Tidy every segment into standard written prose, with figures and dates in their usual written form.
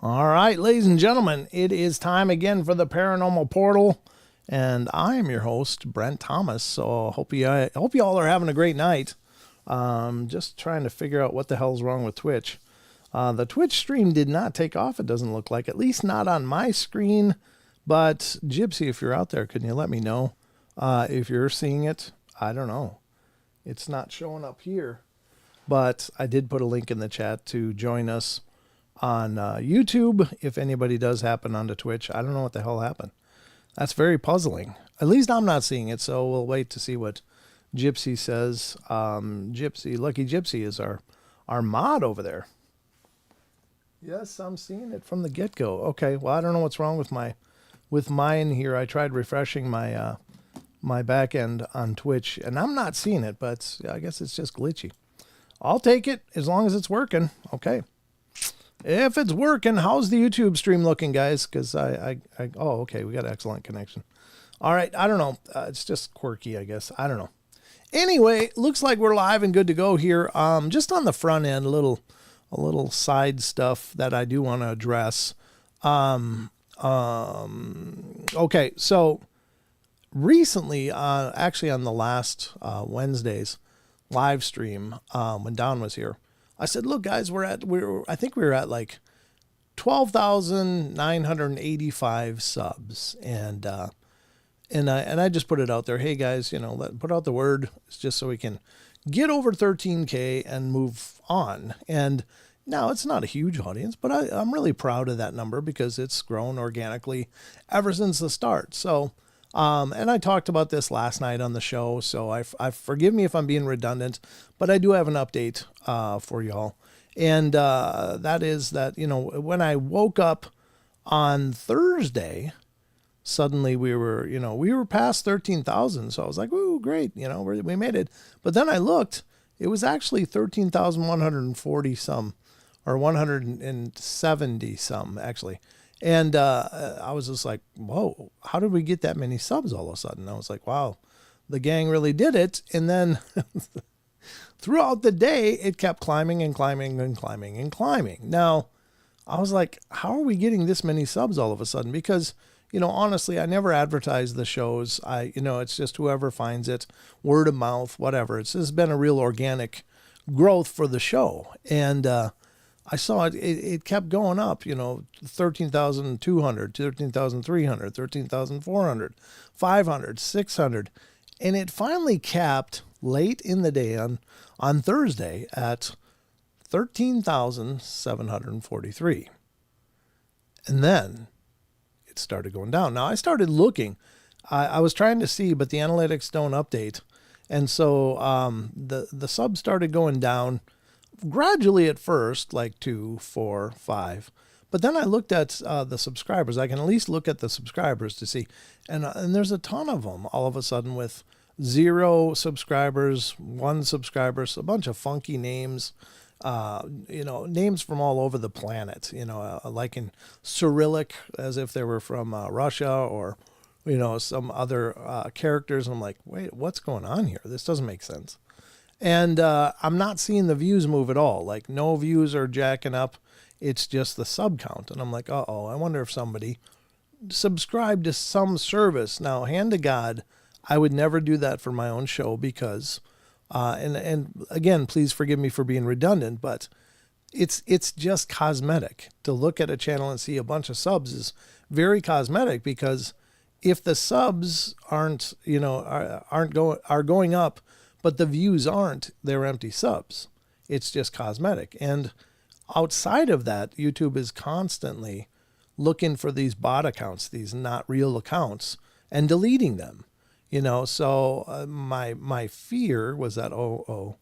All right, ladies and gentlemen, it is time again for the Paranormal Portal, and I am your host, Brent Thomas. So I hope you all are having a great night. Just trying to figure out what the hell's wrong with Twitch. The Twitch stream did not take off, it doesn't look like, at least not on my screen. But Gypsy, if you're out there, can you let me know if you're seeing it? I don't know. It's not showing up here, but I did put a link in the chat to join us on YouTube if anybody does happen onto Twitch. I don't know what the hell happened. That's very puzzling. At least I'm not seeing it, so we'll wait to see what Gypsy says. Lucky Gypsy is our mod over there. Yes, I'm seeing it from the get-go. Okay, well, I don't know what's wrong with mine here. I tried refreshing my my back end on Twitch, and I'm not seeing it, but I guess it's just glitchy. I'll take it as long as it's working. Okay. If it's working, how's the YouTube stream looking, guys? Because oh, okay, we got an excellent connection. All right, I don't know. It's just quirky, I guess. I don't know. Anyway, looks like we're live and good to go here. Just on the front end, a little side stuff that I do want to address. Okay, so recently, actually on the last Wednesday's live stream, when Don was here, I said, look, guys, I think we were at like 12,985 subs. And I just put it out there. Hey guys, put out the word. It's just so we can get over 13K and move on. And now it's not a huge audience, but I'm really proud of that number because it's grown organically ever since the start. So, and I talked about this last night on the show, so I forgive me if I'm being redundant, but I do have an update for y'all. And that is that, when I woke up on Thursday, suddenly we were past 13,000. So I was like, ooh, great. We made it. But then I looked, it was actually 13,140 some, or 170 some actually. And I was just like, whoa, how did we get that many subs all of a sudden? I was like, wow, the gang really did it. And then throughout the day, it kept climbing and climbing and climbing and climbing. Now, I was like, how are we getting this many subs all of a sudden? Because, honestly, I never advertise the shows. It's just whoever finds it, word of mouth, whatever. It's just been a real organic growth for the show. And I saw it kept going up, 13,200, 13,300, 13,400, 500, 600. And it finally capped late in the day on Thursday at 13,743. And then it started going down. Now I started looking. I was trying to see, but the analytics don't update. And so the subs started going down gradually at first, like 2, 4, 5. But then I looked at the subscribers. I can at least look at the subscribers to see. And there's a ton of them all of a sudden with 0 subscribers, 1 subscriber, a bunch of funky names, names from all over the planet, like in Cyrillic, as if they were from Russia or, some other characters. And I'm like, wait, what's going on here? This doesn't make sense. And I'm not seeing the views move at all. Like no views are jacking up. It's just the sub count. And I'm like, I wonder if somebody subscribed to some service. Now, hand to God, I would never do that for my own show because, and again, please forgive me for being redundant, but it's just cosmetic. To look at a channel and see a bunch of subs is very cosmetic because if the subs are going up, but the views aren't, they're empty subs. It's just cosmetic. And outside of that, YouTube is constantly looking for these bot accounts, these not real accounts, and deleting them. So my fear was that, I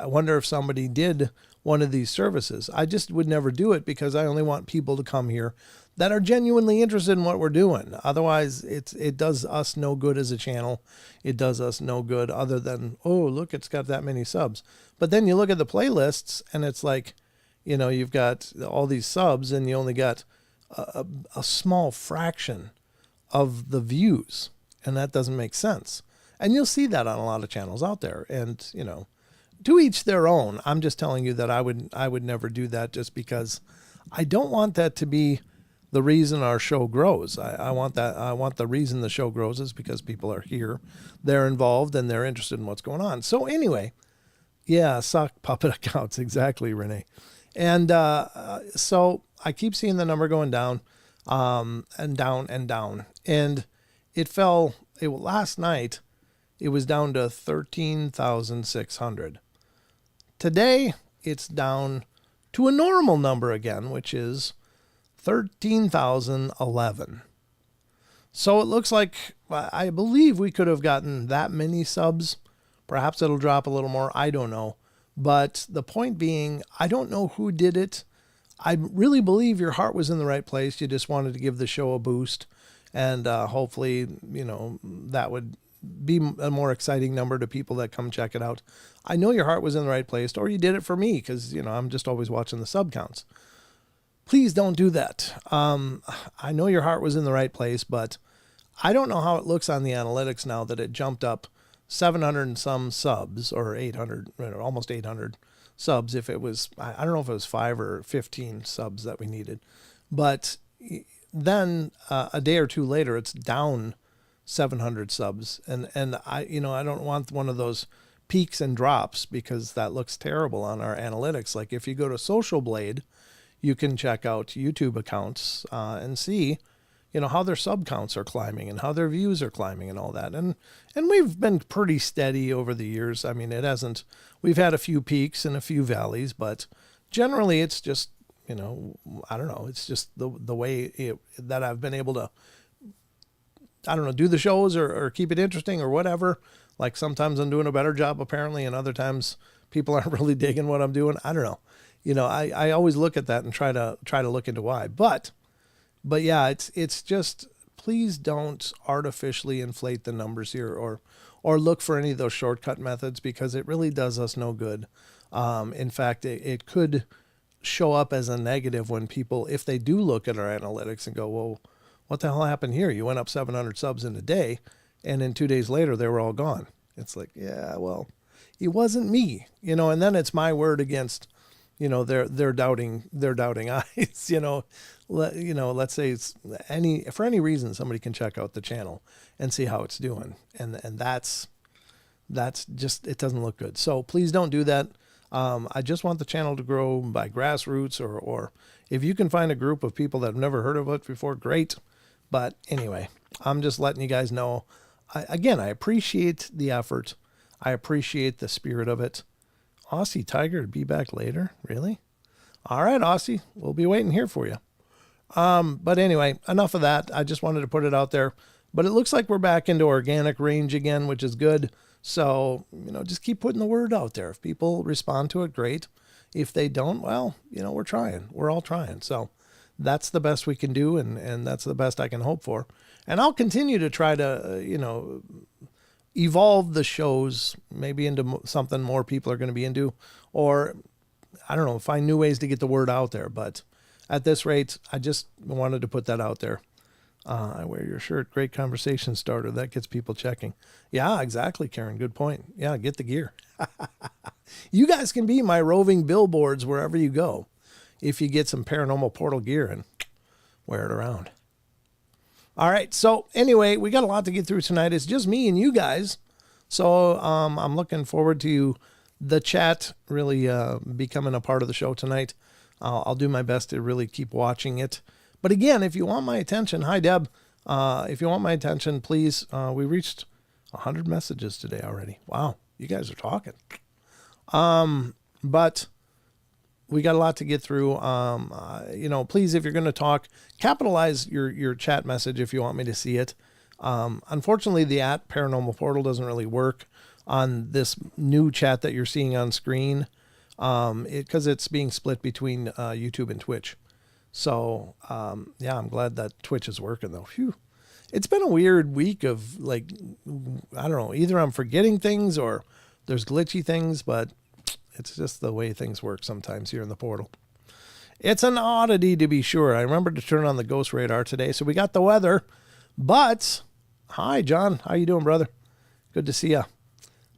wonder if somebody did one of these services. I just would never do it because I only want people to come here that are genuinely interested in what we're doing. Otherwise, it does us no good as a channel. It does us no good other than, oh, look, it's got that many subs. But then you look at the playlists and it's like, you've got all these subs and you only got a small fraction of the views. And that doesn't make sense. And you'll see that on a lot of channels out there. And, to each their own. I'm just telling you that I would never do that just because I don't want that to be the reason our show grows. I want the reason the show grows is because people are here, they're involved, and they're interested in what's going on. So anyway, yeah, sock puppet accounts, exactly, Renee. And so I keep seeing the number going down, and down and down, and it fell. Last night, it was down to 13,600. Today, it's down to a normal number again, which is 13,011. So it looks like, I believe we could have gotten that many subs. Perhaps it'll drop a little more. I don't know. But the point being, I don't know who did it. I really believe your heart was in the right place. You just wanted to give the show a boost. And hopefully, that would be a more exciting number to people that come check it out. I know your heart was in the right place, or you did it for me because, I'm just always watching the sub counts. Please don't do that. I know your heart was in the right place, but I don't know how it looks on the analytics now that it jumped up 700 and some subs, or 800, almost 800 subs. If it was, I don't know if it was 5 or 15 subs that we needed, but then a day or two later, it's down 700 subs. And I don't want one of those peaks and drops because that looks terrible on our analytics. Like if you go to Social Blade, you can check out YouTube accounts and see, how their sub counts are climbing and how their views are climbing and all that. And we've been pretty steady over the years. I mean, we've had a few peaks and a few valleys, but generally it's just, I don't know. It's just the way that I've been able to, I don't know, do the shows or keep it interesting or whatever. Like sometimes I'm doing a better job apparently, and other times people aren't really digging what I'm doing. I don't know. I always look at that and try to look into why. But yeah, it's just, please don't artificially inflate the numbers here or look for any of those shortcut methods because it really does us no good. In fact, it could show up as a negative when people, if they do look at our analytics and go, well, what the hell happened here? You went up 700 subs in a day, and then 2 days later they were all gone. It's like, yeah, well, it wasn't me, and then it's my word against, their doubting eyes. Let's say it's for any reason somebody can check out the channel and see how it's doing, and that's just, it doesn't look good. So please don't do that. I just want the channel to grow by grassroots, or if you can find a group of people that have never heard of it before, great. But anyway, I'm just letting you guys know. I appreciate the effort. I appreciate the spirit of it. Aussie Tiger to be back later. Really? All right, Aussie, we'll be waiting here for you. But anyway, enough of that. I just wanted to put it out there, but it looks like we're back into organic range again, which is good. So, just keep putting the word out there. If people respond to it, great. If they don't, well, we're trying. We're all trying. So that's the best we can do, and that's the best I can hope for. And I'll continue to try to, evolve the shows maybe into something more people are going to be into, or I don't know, find new ways to get the word out there. But at this rate, I just wanted to put that out there. I wear your shirt. Great conversation starter. That gets people checking. Yeah, exactly, Karen. Good point. Yeah, get the gear. You guys can be my roving billboards wherever you go if you get some Paranormal Portal gear and wear it around. All right. So anyway, we got a lot to get through tonight. It's just me and you guys. So I'm looking forward to the chat really becoming a part of the show tonight. I'll do my best to really keep watching it. But again, if you want my attention, hi, Deb. If you want my attention, please, we reached 100 messages today already. Wow, you guys are talking. But we got a lot to get through. Please, if you're going to talk, capitalize your chat message if you want me to see it. Unfortunately, the @Paranormal Portal doesn't really work on this new chat that you're seeing on screen because it's being split between YouTube and Twitch. So, I'm glad that Twitch is working, though. Phew. It's been a weird week of, I don't know, either I'm forgetting things or there's glitchy things, but it's just the way things work sometimes here in the portal. It's an oddity, to be sure. I remember to turn on the ghost radar today, so we got the weather. But, hi, John. How you doing, brother? Good to see you.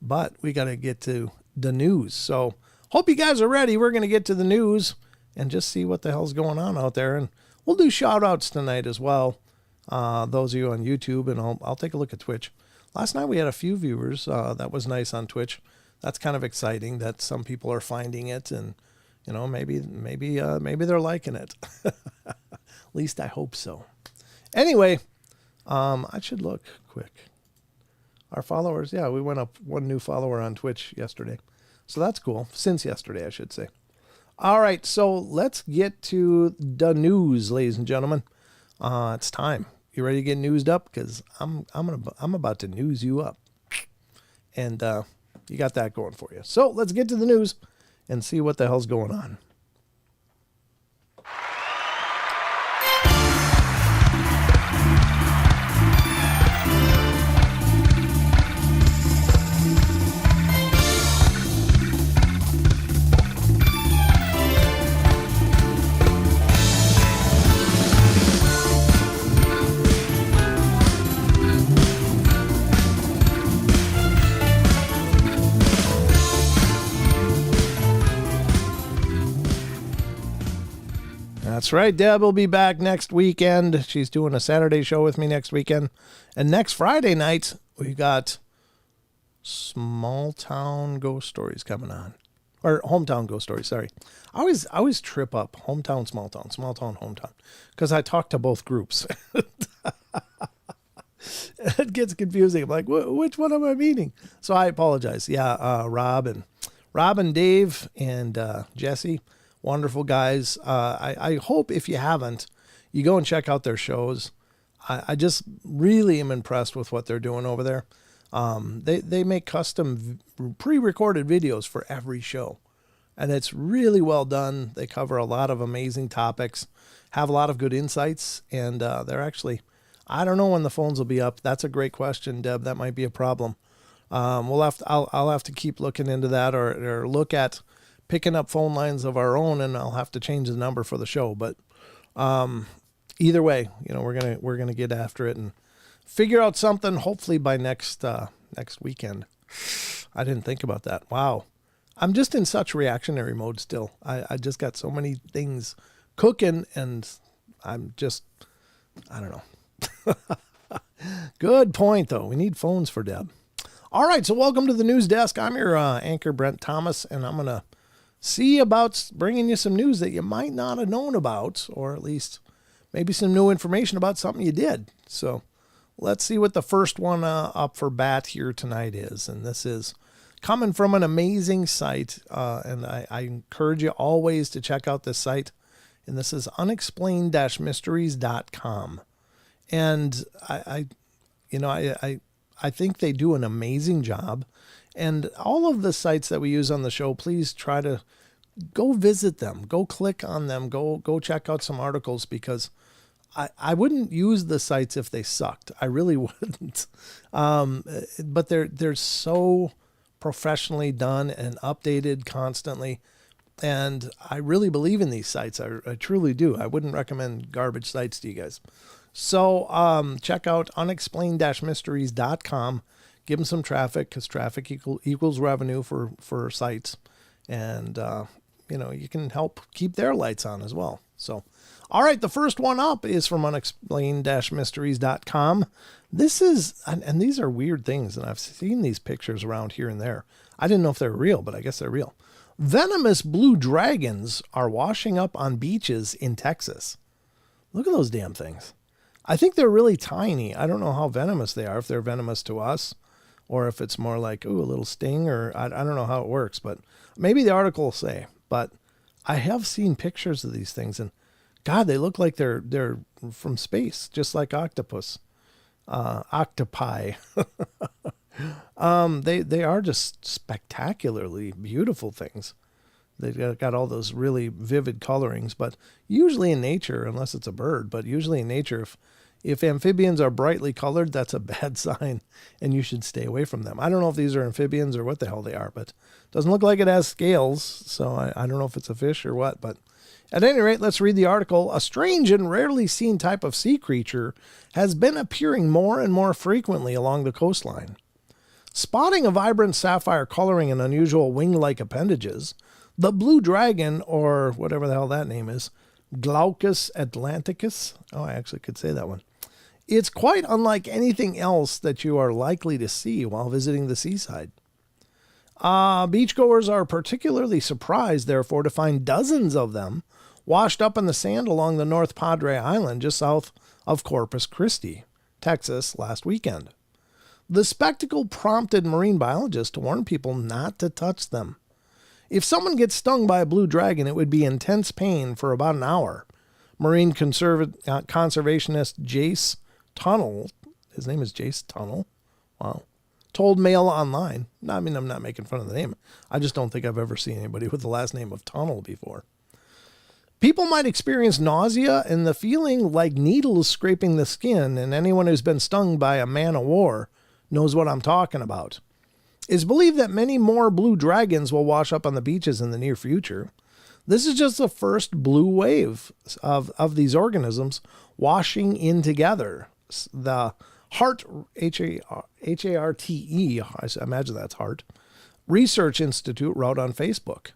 But we got to get to the news. So, hope you guys are ready. We're going to get to the news. and just see what the hell's going on out there. And we'll do shout outs tonight as well. Those of you on YouTube, and I'll take a look at Twitch. Last night we had a few viewers. That was nice on Twitch. That's kind of exciting that some people are finding it, and maybe they're liking it. At least I hope so. Anyway, I should look quick. Our followers, yeah, we went up one new follower on Twitch yesterday. So that's cool. Since yesterday, I should say. All right, so let's get to the news, ladies and gentlemen. It's time. You ready to get newsed up? Because I'm about to news you up. And you got that going for you. So let's get to the news and see what the hell's going on. That's right. Deb will be back next weekend. She's doing a Saturday show with me next weekend. And next Friday night, we got Small Town Ghost Stories coming on. Or Hometown Ghost Stories, sorry. I always trip up hometown, small town, hometown. Because I talk to both groups. It gets confusing. I'm like, which one am I meaning? So I apologize. Yeah, Rob and Dave and Jesse. Wonderful guys. I hope if you haven't, you go and check out their shows. I just really am impressed with what they're doing over there. They make custom pre-recorded videos for every show. And it's really well done. They cover a lot of amazing topics, have a lot of good insights. And they're actually, I don't know when the phones will be up. That's a great question, Deb. That might be a problem. I'll have to keep looking into that or look at picking up phone lines of our own, and I'll have to change the number for the show. But either way, we're gonna get after it and figure out something. Hopefully by next weekend. I didn't think about that. Wow, I'm just in such reactionary mode still. I just got so many things cooking, and I don't know. Good point though. We need phones for Deb. All right, so welcome to the news desk. I'm your anchor, Brent Thomas, and I'm gonna see about bringing you some news that you might not have known about, or at least maybe some new information about something you did. So let's see what the first one up for bat here tonight is. And this is coming from an amazing site. And I encourage you always to check out this site. And this is unexplained-mysteries.com. And I think they do an amazing job. And all of the sites that we use on the show, please try to go visit them. Go click on them. Go check out some articles, because I wouldn't use the sites if they sucked. I really wouldn't. But they're so professionally done and updated constantly. And I really believe in these sites. I truly do. I wouldn't recommend garbage sites to you guys. So check out unexplained-mysteries.com. Give them some traffic, because traffic equals revenue for sites. And, you can help keep their lights on as well. So, all right, the first one up is from unexplained-mysteries.com. This is, and these are weird things, and I've seen these pictures around here and there. I didn't know if they're real, but I guess they're real. Venomous blue dragons are washing up on beaches in Texas. Look at those damn things. I think they're really tiny. I don't know how venomous they are, if they're venomous to us, or if it's more like, ooh, a little sting, or I don't know how it works, but maybe the article will say. But I have seen pictures of these things, and God, they look like they're from space, just like octopus, octopi. They are just spectacularly beautiful things. They've got all those really vivid colorings, but usually in nature, unless it's a bird, but usually in nature, if amphibians are brightly colored, that's a bad sign, and you should stay away from them. I don't know if these are amphibians or what the hell they are, but it doesn't look like it has scales, so I don't know if it's a fish or what. But at any rate, let's read the article. A strange and rarely seen type of sea creature has been appearing more and more frequently along the coastline. Spotting a vibrant sapphire coloring and unusual wing-like appendages, The blue dragon, or whatever the hell that name is, Glaucus atlanticus. Oh, I actually could say that one. It's quite unlike anything else that you are likely to see while visiting the seaside. Beachgoers are particularly surprised, therefore, to find dozens of them washed up in the sand along the North Padre Island just south of Corpus Christi, Texas, last weekend. The spectacle prompted marine biologists to warn people not to touch them. If someone gets stung by a blue dragon, it would be intense pain for about an hour. Marine conservationist Jace Tunnel, his name is Jace Tunnel, wow, told Mail Online. I mean, I'm not making fun of the name. I just don't think I've ever seen anybody with the last name of Tunnel before. People might experience nausea and the feeling like needles scraping the skin, and anyone who's been stung by a man of war knows what I'm talking about. It's believed that many more blue dragons will wash up on the beaches in the near future. This is just the first blue wave of these organisms washing in together. The HART, H-A-R-T-E, I imagine that's HART, Research Institute wrote on Facebook.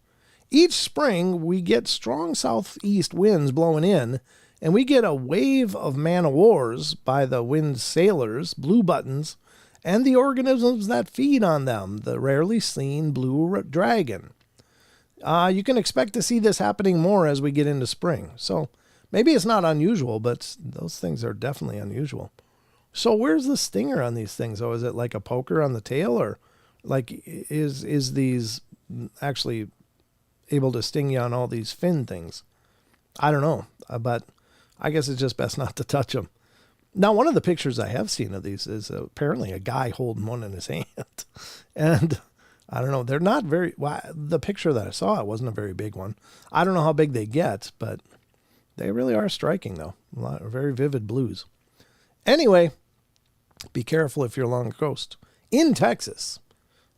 Each spring, we get strong southeast winds blowing in, and we get a wave of man-o'-wars by the wind sailors, blue buttons, and the organisms that feed on them, the rarely seen blue dragon. You can expect to see this happening more as we get into spring. So maybe it's not unusual, but those things are definitely unusual. So where's the stinger on these things? Oh, is it like a poker on the tail, or like is these actually able to sting you on all these fin things? I don't know, but I guess it's just best not to touch them. Now, one of the pictures I have seen of these is apparently a guy holding one in his hand. And I don't know, they're not very, well, the picture that I saw, it wasn't a very big one. I don't know how big they get, but they really are striking, though. A lot of very vivid blues. Anyway, be careful if you're along the coast. In Texas,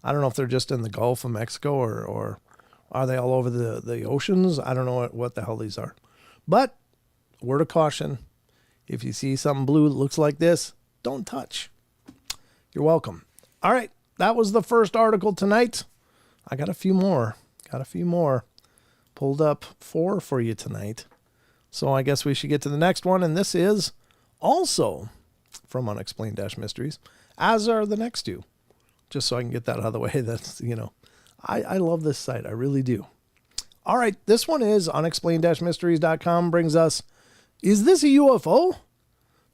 I don't know if they're just in the Gulf of Mexico or are they all over the oceans? I don't know what the hell these are. But, word of caution, if you see something blue that looks like this, don't touch. You're welcome. All right, that was the first article tonight. I got a few more. Pulled up 4 for you tonight. So I guess we should get to the next one. And this is also from Unexplained-Mysteries, as are the next 2. Just so I can get that out of the way. That's, I love this site. I really do. All right, this one is unexplained-mysteries.com brings us, is this a UFO?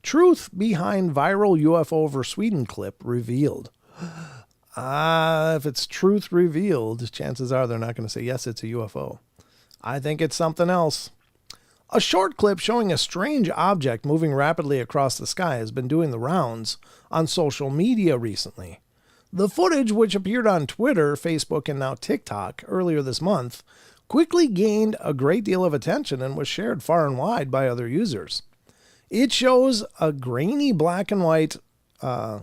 Truth behind viral UFO over Sweden clip revealed. If it's truth revealed, chances are they're not going to say, yes, it's a UFO. I think it's something else. A short clip showing a strange object moving rapidly across the sky has been doing the rounds on social media recently. The footage, which appeared on Twitter, Facebook, and now TikTok earlier this month, quickly gained a great deal of attention and was shared far and wide by other users. It shows a grainy black and white, a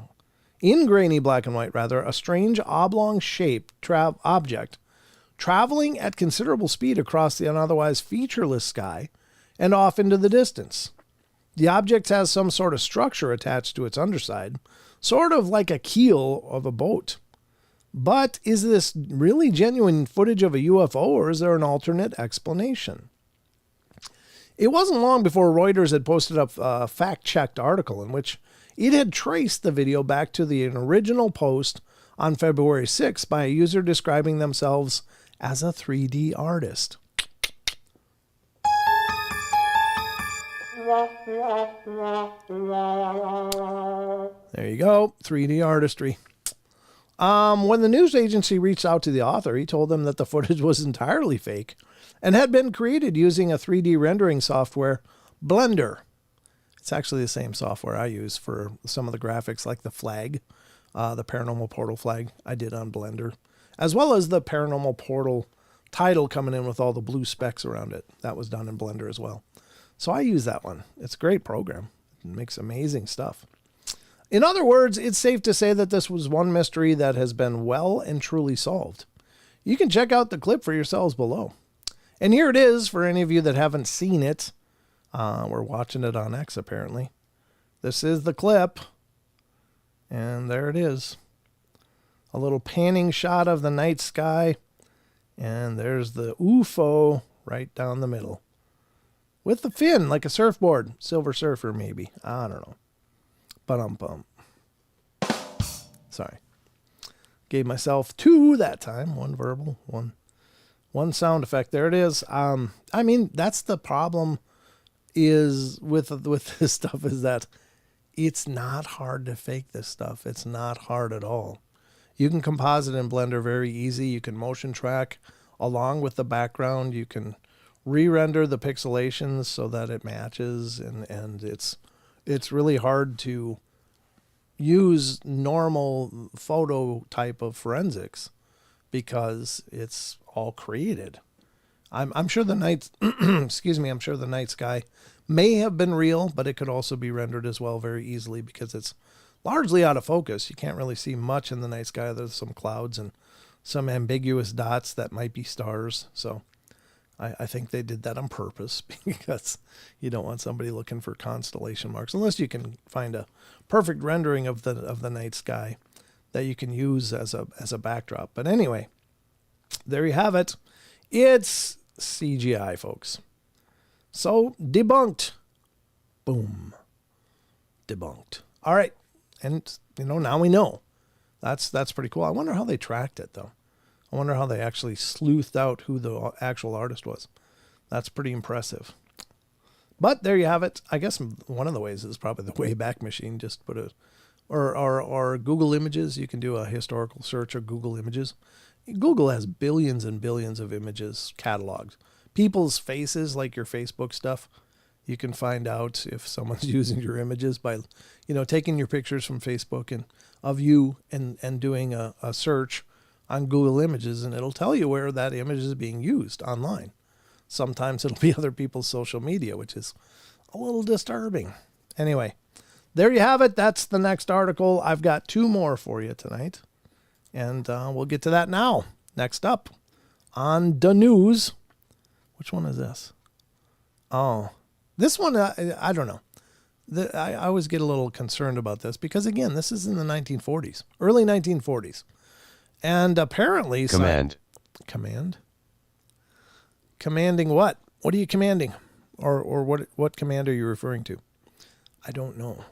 strange oblong-shaped object traveling at considerable speed across the otherwise featureless sky and off into the distance. The object has some sort of structure attached to its underside, sort of like a keel of a boat. But is this really genuine footage of a UFO, or is there an alternate explanation? It wasn't long before Reuters had posted up a fact-checked article in which it had traced the video back to the original post on February 6th by a user describing themselves as a 3D artist. There you go, 3D artistry. When the news agency reached out to the author, he told them that the footage was entirely fake and had been created using a 3D rendering software, Blender. It's actually the same software I use for some of the graphics, like the flag, the Paranormal Portal flag I did on Blender, as well as the Paranormal Portal title coming in with all the blue specks around it. That was done in Blender as well. So I use that one. It's a great program. It makes amazing stuff. In other words, it's safe to say that this was one mystery that has been well and truly solved. You can check out the clip for yourselves below. And here it is for any of you that haven't seen it. We're watching it on X, apparently. This is the clip. And there it is. A little panning shot of the night sky. And there's the UFO right down the middle. With the fin, like a surfboard. Silver Surfer, maybe. I don't know. Ba-dum-bum. Sorry. Gave myself 2 that time. 1 verbal, one sound effect. There it is. I mean, that's the problem is with this stuff, is that it's not hard to fake this stuff. It's not hard at all. You can composite in Blender very easy. You can motion track along with the background. You can re-render the pixelations so that it matches, and it's really hard to use normal photo type of forensics because it's all created. I'm sure the night excuse me, I'm sure the night sky may have been real, but it could also be rendered as well very easily because it's largely out of focus. You can't really see much in the night sky. There's some clouds and some ambiguous dots that might be stars. So I think they did that on purpose because you don't want somebody looking for constellation marks unless you can find a perfect rendering of the night sky that you can use as a backdrop. But anyway, there you have it. It's CGI, folks. So debunked. Boom. Debunked. All right. And now we know. That's pretty cool. I wonder how they tracked it though. I wonder how they actually sleuthed out who the actual artist was. That's pretty impressive. But there you have it. I guess one of the ways is probably the Wayback Machine. Just put or Google Images. You can do a historical search of Google Images. Google has billions and billions of images cataloged. People's faces, like your Facebook stuff. You can find out if someone's using your images by, taking your pictures from Facebook and of you and doing a search on Google Images, and it'll tell you where that image is being used online. Sometimes it'll be other people's social media, which is a little disturbing. Anyway, there you have it. That's the next article. I've got 2 more for you tonight, and we'll get to that now. Next up on the news. Which one is this? Oh, this one, I don't know. I always get a little concerned about this because, again, this is in the 1940s, early 1940s. And apparently... Command. Commanding what? What are you commanding? Or what command are you referring to? I don't know.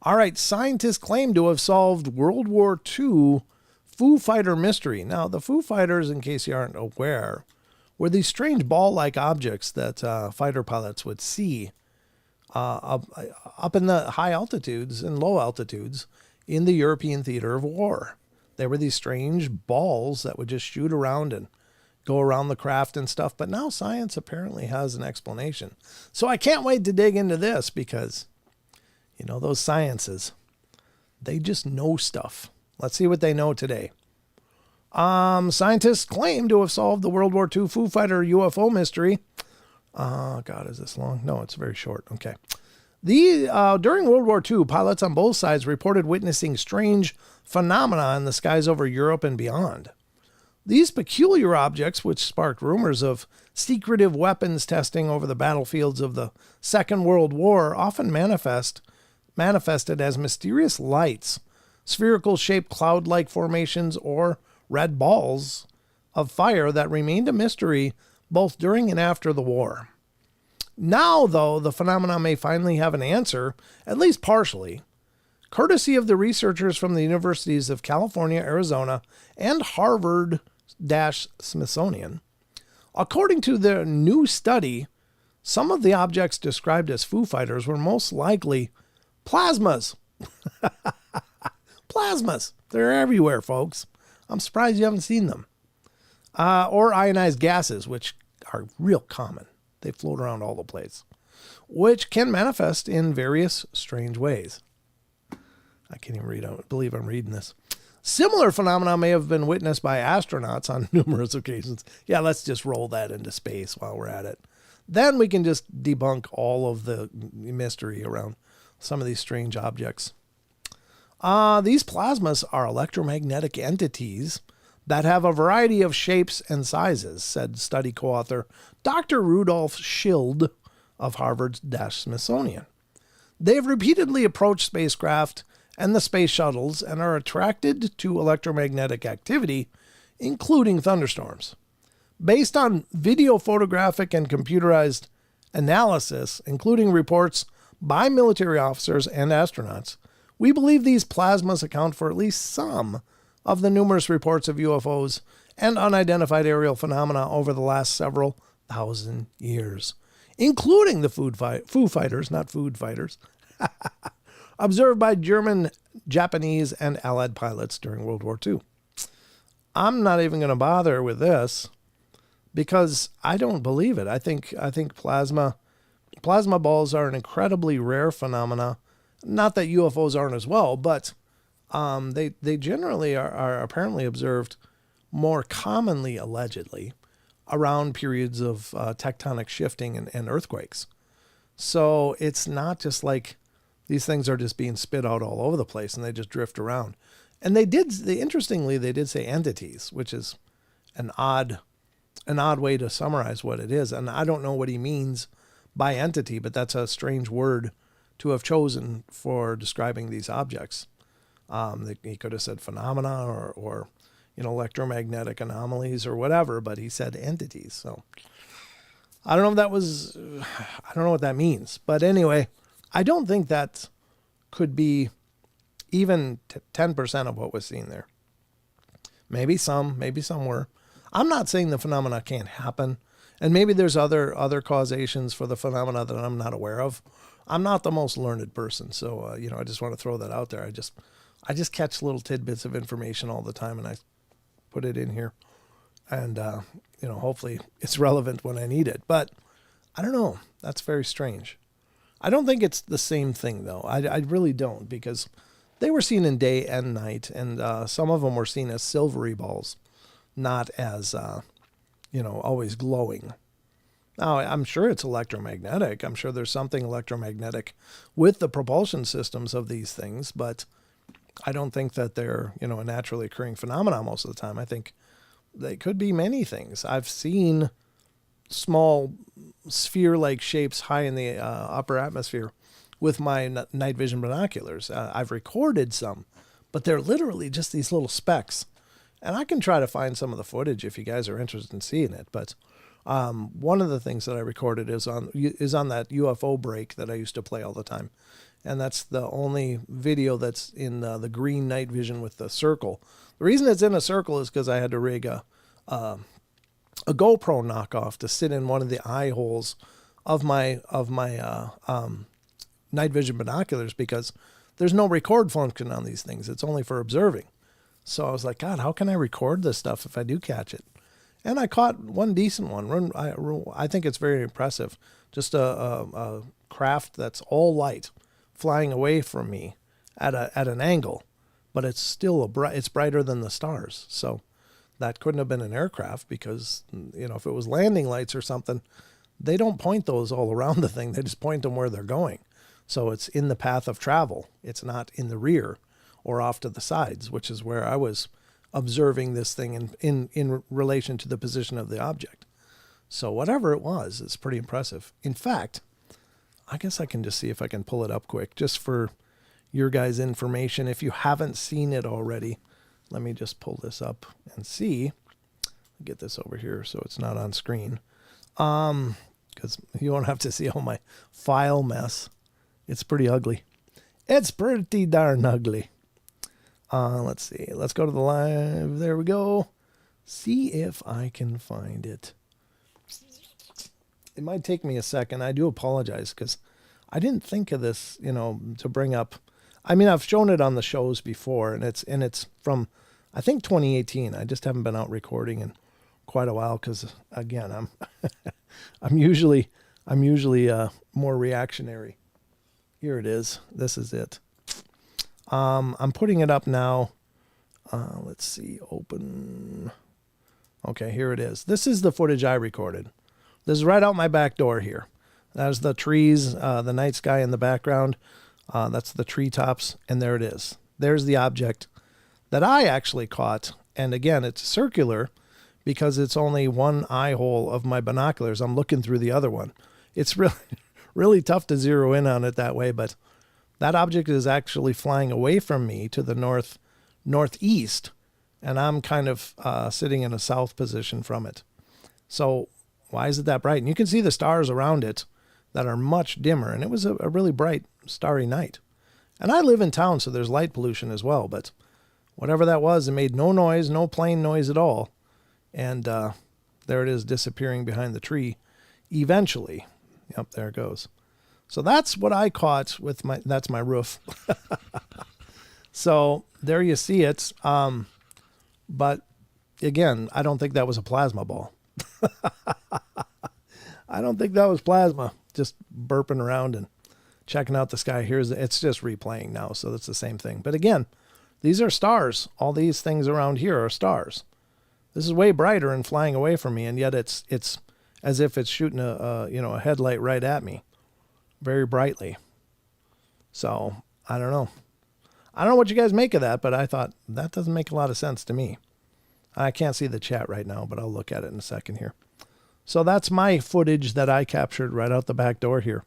All right, scientists claim to have solved World War II Foo Fighter mystery. Now, the Foo Fighters, in case you aren't aware, were these strange ball-like objects that fighter pilots would see up in the high altitudes and low altitudes in the European theater of war. They were these strange balls that would just shoot around and go around the craft and stuff. But now science apparently has an explanation. So I can't wait to dig into this because, those sciences, they just know stuff. Let's see what they know today. Scientists claim to have solved the World War II Foo Fighter UFO mystery. God, is this long? No, it's very short. Okay. During World War II, pilots on both sides reported witnessing strange phenomena in the skies over Europe and beyond. These peculiar objects, which sparked rumors of secretive weapons testing over the battlefields of the Second World War, often manifested as mysterious lights, spherical-shaped cloud-like formations, or red balls of fire that remained a mystery both during and after the war. Now, though, the phenomena may finally have an answer, at least partially, courtesy of the researchers from the universities of California, Arizona, and Harvard-Smithsonian. According to their new study, some of the objects described as Foo Fighters were most likely plasmas. Plasmas. They're everywhere, folks. I'm surprised you haven't seen them. Or ionized gases, which are real common. They float around all the place, which can manifest in various strange ways. I can't even believe I'm reading this. Similar phenomena may have been witnessed by astronauts on numerous occasions. Yeah, let's just roll that into space while we're at it. Then we can just debunk all of the mystery around some of these strange objects. These plasmas are electromagnetic entities that have a variety of shapes and sizes, said study co-author Dr. Rudolf Schild of Harvard-Smithsonian. They have repeatedly approached spacecraft and the space shuttles and are attracted to electromagnetic activity, including thunderstorms. Based on video, photographic, and computerized analysis, including reports by military officers and astronauts, we believe these plasmas account for at least some of the numerous reports of UFOs and unidentified aerial phenomena over the last several thousand years, including the Foo Fighters, not food fighters, observed by German, Japanese, and Allied pilots during World War II. I'm not even going to bother with this because I don't believe it. I think plasma balls are an incredibly rare phenomena. Not that UFOs aren't as well, but they generally are apparently observed more commonly, allegedly, around periods of tectonic shifting and earthquakes. So it's not just like these things are just being spit out all over the place and they just drift around. And interestingly, they did say entities, which is an odd way to summarize what it is. And I don't know what he means by entity, but that's a strange word to have chosen for describing these objects. He could have said phenomena or electromagnetic anomalies or whatever, but he said entities. So I don't know what that means. But anyway, I don't think that could be even 10% of what was seen there. Maybe some were. I'm not saying the phenomena can't happen. And maybe there's other causations for the phenomena that I'm not aware of. I'm not the most learned person. So, I just want to throw that out there. I just catch little tidbits of information all the time and I put it in here. And, hopefully it's relevant when I need it. But I don't know. That's very strange. I don't think it's the same thing, though. I really don't, because they were seen in day and night, and some of them were seen as silvery balls, not as, always glowing. Now, I'm sure it's electromagnetic. I'm sure there's something electromagnetic with the propulsion systems of these things, but I don't think that they're, a naturally occurring phenomenon most of the time. I think they could be many things. I've seen small sphere-like shapes high in the upper atmosphere with my night vision binoculars. I've recorded some, but they're literally just these little specks. And I can try to find some of the footage if you guys are interested in seeing it. But one of the things that I recorded is on that UFO break that I used to play all the time. And that's the only video that's in the green night vision with the circle. The reason it's in a circle is because I had to rig a GoPro knockoff to sit in one of the eye holes of my night vision binoculars, because there's no record function on these things. It's only for observing. So I was like, God, how can I record this stuff if I do catch it? And I caught one decent one. I think it's very impressive. Just a craft that's all light flying away from me at an angle, but it's still it's brighter than the stars. So that couldn't have been an aircraft, because, if it was landing lights or something, they don't point those all around the thing. They just point them where they're going. So it's in the path of travel. It's not in the rear or off to the sides, which is where I was observing this thing in relation to the position of the object. So whatever it was, it's pretty impressive. In fact, I guess I can just see if I can pull it up quick, just for your guys' information. If you haven't seen it already, let me just pull this up and see. Get this over here so it's not on screen. Because you won't have to see all my file mess. It's pretty ugly. It's pretty darn ugly. Let's see. Let's go to the live. There we go. See if I can find it. It might take me a second. I do apologize, because I didn't think of this, to bring up. I mean, I've shown it on the shows before, and it's from, I think, 2018. I just haven't been out recording in quite a while, because again, I'm usually more reactionary. Here it is. This is it. I'm putting it up now. Let's see. Open. Okay, here it is. This is the footage I recorded. This is right out my back door here. There's the trees, the night sky in the background. That's the treetops, and there it is. There's the object that I actually caught. And again, it's circular because it's only one eye hole of my binoculars. I'm looking through the other one. It's really, really tough to zero in on it that way, but that object is actually flying away from me to the northeast, and I'm kind of sitting in a south position from it. So why is it that bright? And you can see the stars around it that are much dimmer. And it was a really bright, starry night. And I live in town, so there's light pollution as well. But whatever that was, it made no noise, no plane noise at all. And there it is disappearing behind the tree eventually. Yep, there it goes. So that's what I caught with that's my roof. So there you see it. But again, I don't think that was a plasma ball. I don't think that was plasma. Just burping around and checking out the sky. It's just replaying now, so that's the same thing. But again, these are stars. All these things around here are stars. This is way brighter and flying away from me, and yet it's as if it's shooting a headlight right at me, very brightly. So I don't know. I don't know what you guys make of that, but I thought that doesn't make a lot of sense to me. I can't see the chat right now, but I'll look at it in a second here. So that's my footage that I captured right out the back door here.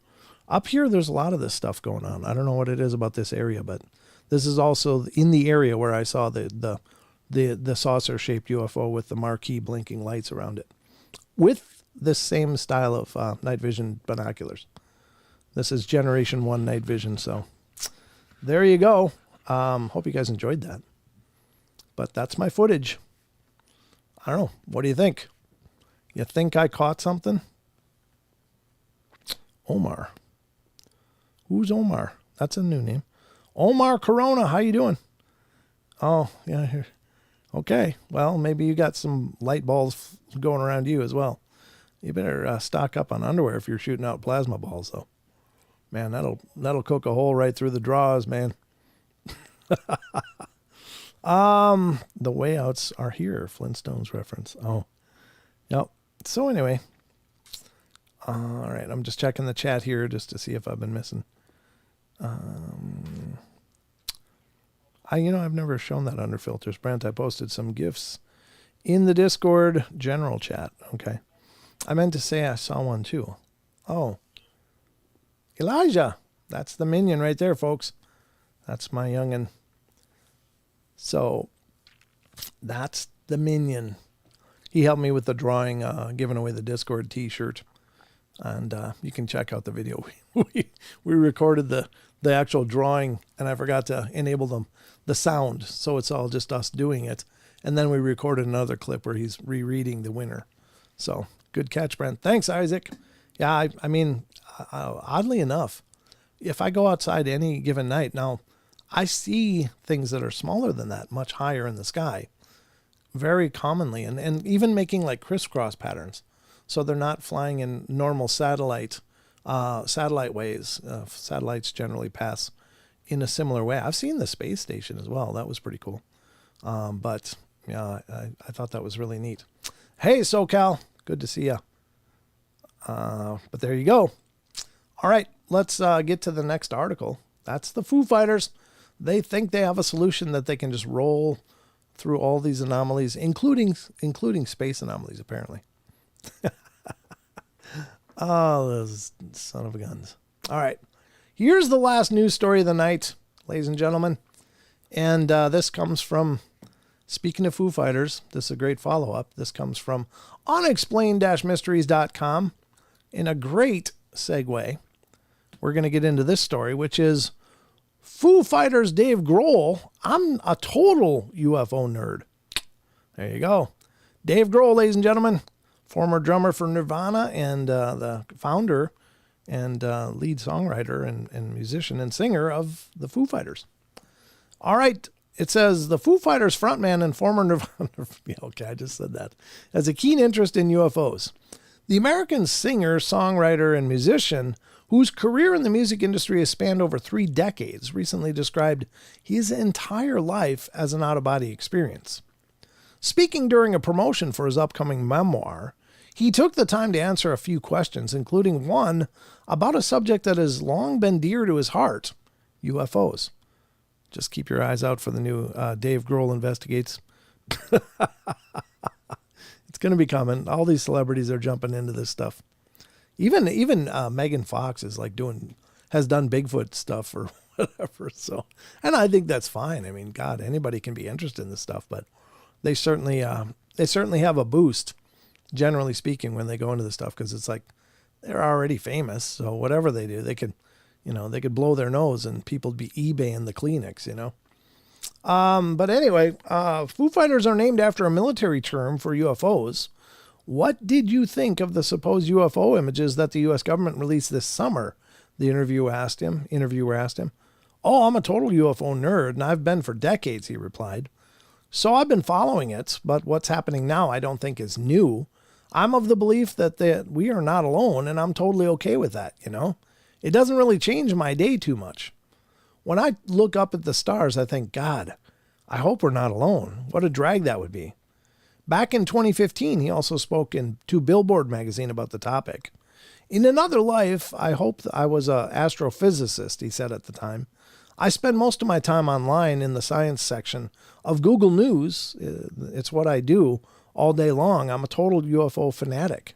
Up here, there's a lot of this stuff going on. I don't know what it is about this area, but this is also in the area where I saw the saucer-shaped UFO with the marquee blinking lights around it, with this same style of night vision binoculars. This is Generation 1 night vision, so there you go. Hope you guys enjoyed that. But that's my footage. I don't know. What do you think? You think I caught something? Omar. Who's Omar? That's a new name. Omar Corona, how you doing? Oh, yeah. Okay. Well, maybe you got some light balls going around you as well. You better stock up on underwear if you're shooting out plasma balls, though. Man, that'll cook a hole right through the drawers, man. The way outs are here. Flintstones reference. Oh, yep. So anyway, all right. I'm just checking the chat here just to see if I've been missing. I've never shown that under filters, Brent. I posted some GIFs in the Discord general chat. Okay. I meant to say I saw one too. Oh, Elijah. That's the minion right there, folks. That's my youngin'. So that's the minion. He helped me with the drawing, giving away the Discord t-shirt. And you can check out the video. we recorded the actual drawing, and I forgot to enable the sound. So it's all just us doing it. And then we recorded another clip where he's rereading the winner. So good catch, Brent. Thanks, Isaac. Yeah, I mean, oddly enough, if I go outside any given night, now I see things that are smaller than that, much higher in the sky, very commonly, and even making like crisscross patterns. So they're not flying in normal satellite ways. Satellites generally pass in a similar way. I've seen the space station as well. That was pretty cool. But yeah, I thought that was really neat. Hey, SoCal, good to see you. But there you go. All right, let's get to the next article. That's the Foo Fighters. They think they have a solution that they can just roll through all these anomalies, including space anomalies, apparently. Oh, those son of a guns. All right. Here's the last news story of the night, ladies and gentlemen. And this comes from, speaking of Foo Fighters, this is a great follow-up. This comes from unexplained-mysteries.com. In a great segue, we're going to get into this story, which is Foo Fighters Dave Grohl. I'm a total UFO nerd. There you go. Dave Grohl, ladies and gentlemen, former drummer for Nirvana and the founder and lead songwriter and musician and singer of the Foo Fighters. All right. It says the Foo Fighters frontman and former Nirvana. Okay, I just said that. Has a keen interest in UFOs. The American singer, songwriter, and musician, whose career in the music industry has spanned over 3 decades, recently described his entire life as an out-of-body experience. Speaking during a promotion for his upcoming memoir, he took the time to answer a few questions, including one about a subject that has long been dear to his heart, UFOs. Just keep your eyes out for the new Dave Grohl Investigates. It's going to be coming. All these celebrities are jumping into this stuff. Even Megan Fox is like has done Bigfoot stuff or whatever. So, and I think that's fine. I mean, God, anybody can be interested in this stuff, but they certainly have a boost generally speaking, when they go into this stuff, because it's like they're already famous. So whatever they do, they could, they could blow their nose and people would be eBaying the Kleenex, But anyway, Foo Fighters are named after a military term for UFOs. What did you think of the supposed UFO images that the U.S. government released this summer? The interviewer asked him. Oh, I'm a total UFO nerd, and I've been for decades, he replied. So I've been following it, but what's happening now I don't think is new. I'm of the belief that we are not alone, and I'm totally okay with that, It doesn't really change my day too much. When I look up at the stars, I think, God, I hope we're not alone. What a drag that would be. Back in 2015, he also spoke to Billboard magazine about the topic. In another life, I hope I was an astrophysicist, he said at the time. I spend most of my time online in the science section of Google News. It's what I do all day long. I'm a total UFO fanatic.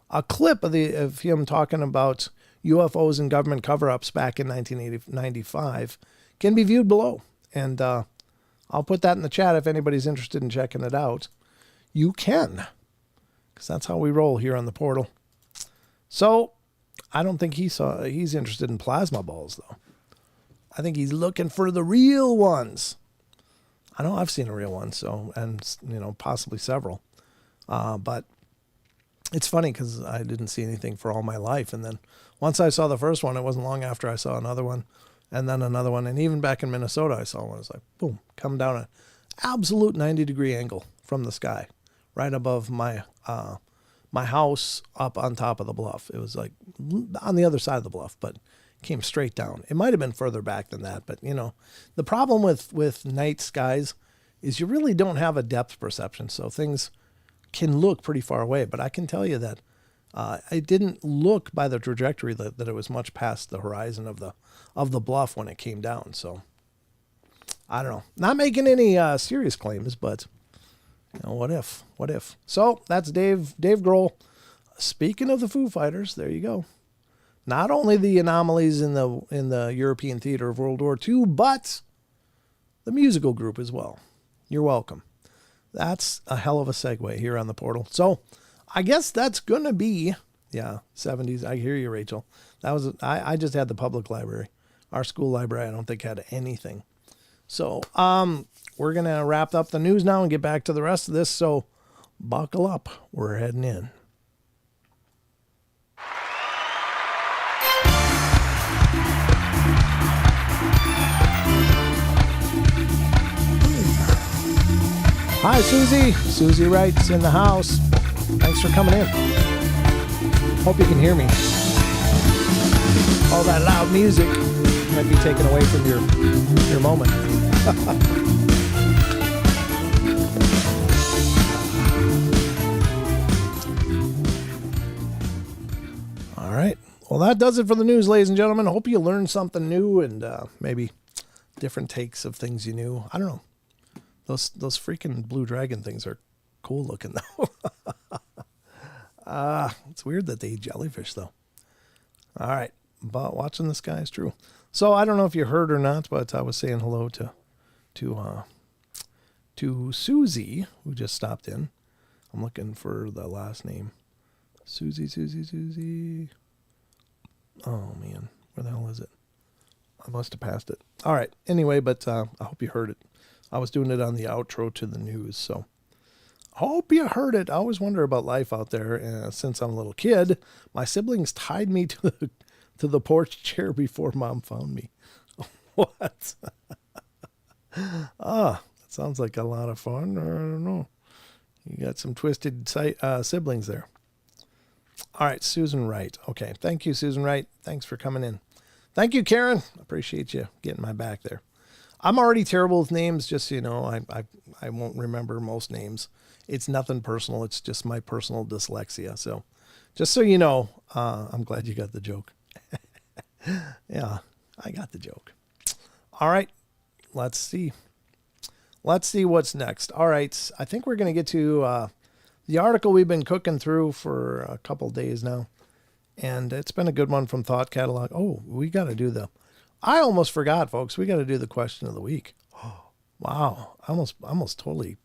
A clip of him talking about UFOs and government cover-ups back in 1995 can be viewed below. And I'll put that in the chat if anybody's interested in checking it out. You can, because that's how we roll here on the portal. So I don't think he's interested in plasma balls, though. I think he's looking for the real ones. I know I've seen a real one, and possibly several. But it's funny because I didn't see anything for all my life. And then once I saw the first one, it wasn't long after I saw another one, and then another one. And even back in Minnesota, I saw one. It was like, boom, come down an absolute 90-degree angle from the sky, right above my house up on top of the bluff. It was like on the other side of the bluff, but came straight down. It might have been further back than that, but the problem with night skies is you really don't have a depth perception, so things can look pretty far away. But I can tell you that it didn't look by the trajectory that it was much past the horizon of the bluff when it came down. So I don't know. Not making any serious claims, but what if? So that's Dave Grohl. Speaking of the Foo Fighters, there you go. Not only the anomalies in the European theater of World War II, but the musical group as well. You're welcome. That's a hell of a segue here on the portal. So I guess that's going to be, 70s. I hear you, Rachel. I just had the public library. Our school library, I don't think had anything. So we're going to wrap up the news now and get back to the rest of this. So buckle up. We're heading in. Hi, Susie. Susie Wright's in the house. Thanks for coming in. Hope you can hear me. All that loud music might be taken away from your moment. All right. Well, that does it for the news, ladies and gentlemen. Hope you learned something new and maybe different takes of things you knew. I don't know. Those freaking blue dragon things are cool looking, though. It's weird that they eat jellyfish, though. All right. But watching the sky is true. So I don't know if you heard or not, but I was saying hello to Susie, who just stopped in. I'm looking for the last name. Susie. Oh, man. Where the hell is it? I must have passed it. All right. Anyway, but I hope you heard it. I was doing it on the outro to the news, so hope you heard it. I always wonder about life out there. Since I'm a little kid, my siblings tied me to the porch chair before Mom found me. What? That sounds like a lot of fun. I don't know. You got some twisted siblings there. All right, Susan Wright. Okay, thank you, Susan Wright. Thanks for coming in. Thank you, Karen. Appreciate you getting my back there. I'm already terrible with names, just so you know. I won't remember most names. It's nothing personal. It's just my personal dyslexia. So just so you know, I'm glad you got the joke. Yeah, I got the joke. All right, let's see. Let's see what's next. All right, I think we're going to get to the article we've been cooking through for a couple days now. And it's been a good one from Thought Catalog. Oh, we got to do I almost forgot, folks. We got to do the question of the week. Oh, wow. I almost totally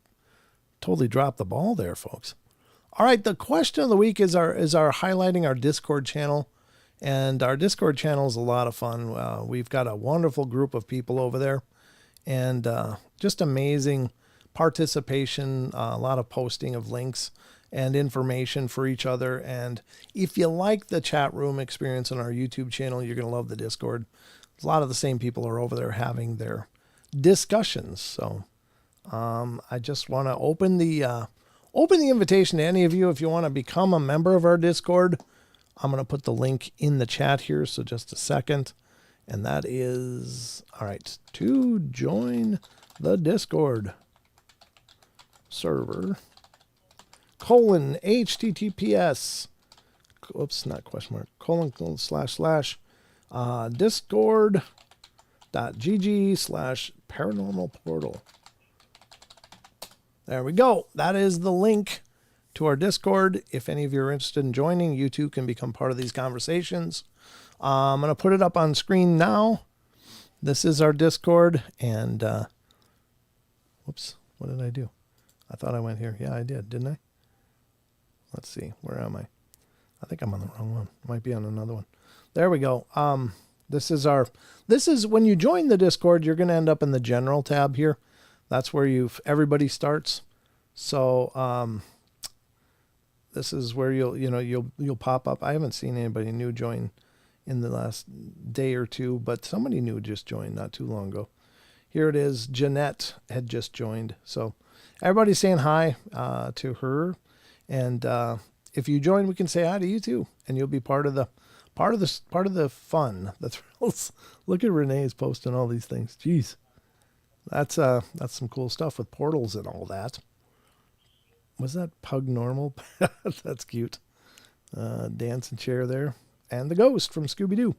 dropped the ball there, folks. All right, the question of the week is our highlighting our Discord channel. And our Discord channel is a lot of fun. We've got a wonderful group of people over there, and just amazing participation, a lot of posting of links and information for each other. And if you like the chat room experience on our YouTube channel, you're going to love the Discord. A lot of the same people are over there having their discussions. So I just want to open the invitation to any of you if you want to become a member of our Discord. I'm going to put the link in the chat here, so just a second. And that is, all right, to join the Discord server, :https, oops, not question mark, : discord.gg/paranormal portal. There we go. That is the link to our Discord. If any of you are interested in joining, you too can become part of these conversations. I'm going to put it up on screen now. This is our Discord. And, whoops, what did I do? I thought I went here. Yeah, I did, didn't I? Let's see. Where am I? I think I'm on the wrong one. Might be on another one. There we go. This is when you join the Discord, you're going to end up in the general tab here. That's where everybody starts. So, this is where you'll pop up. I haven't seen anybody new join in the last day or two, but somebody new just joined not too long ago. Here it is. Jeanette had just joined. So everybody's saying hi to her. And if you join, we can say hi to you too, and you'll be part of the fun, the thrills. Look at Renee's posting all these things. Jeez, that's some cool stuff with portals and all that. Was that Pug Normal? That's cute. Dancing chair there. And the ghost from Scooby-Doo.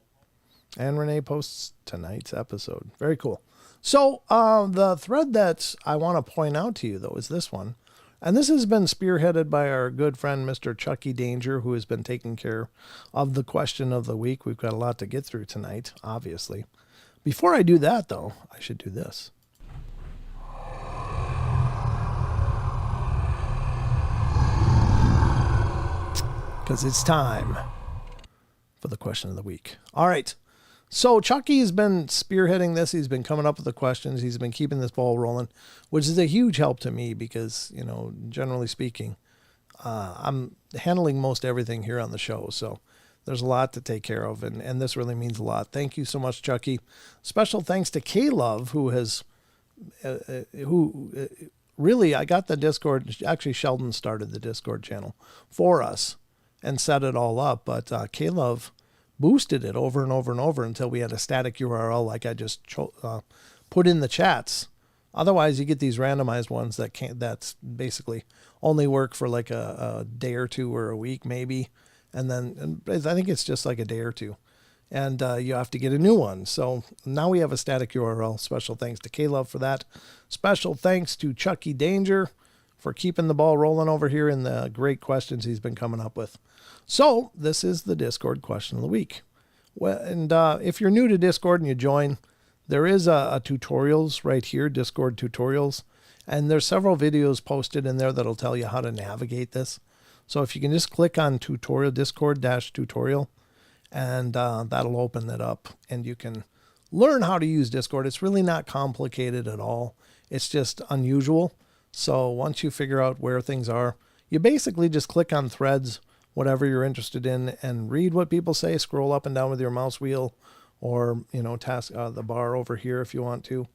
And Renee posts tonight's episode. Very cool. So the thread that I want to point out to you, though, is this one. And this has been spearheaded by our good friend, Mr. Chucky Danger, who has been taking care of the question of the week. We've got a lot to get through tonight, obviously. Before I do that, though, I should do this. Because it's time for the question of the week. All right. So Chucky has been spearheading this. He's been coming up with the questions. He's been keeping this ball rolling, which is a huge help to me because, generally speaking, I'm handling most everything here on the show. So there's a lot to take care of, and this really means a lot. Thank you so much, Chucky. Special thanks to K-Love, who really, I got the Discord. Actually, Sheldon started the Discord channel for us and set it all up, but K-Love boosted it over and over and over until we had a static URL like I just put in the chats. Otherwise, you get these randomized ones that's basically only work for like a day or two or a week maybe, and I think it's just like a day or two, and you have to get a new one. So now we have a static URL. Special thanks to K-Love for that. Special thanks to Chucky Danger for keeping the ball rolling over here in the great questions he's been coming up with. So this is the Discord question of the week. Well, and if you're new to Discord and you join, there is a tutorials right here, Discord tutorials, and there's several videos posted in there that'll tell you how to navigate this. So if you can just click on tutorial, Discord-tutorial, and that'll open it up, and you can learn how to use Discord. It's really not complicated at all. It's just unusual. So once you figure out where things are, you basically just click on threads, whatever you're interested in, and read what people say. Scroll up and down with your mouse wheel, or task the bar over here if you want to,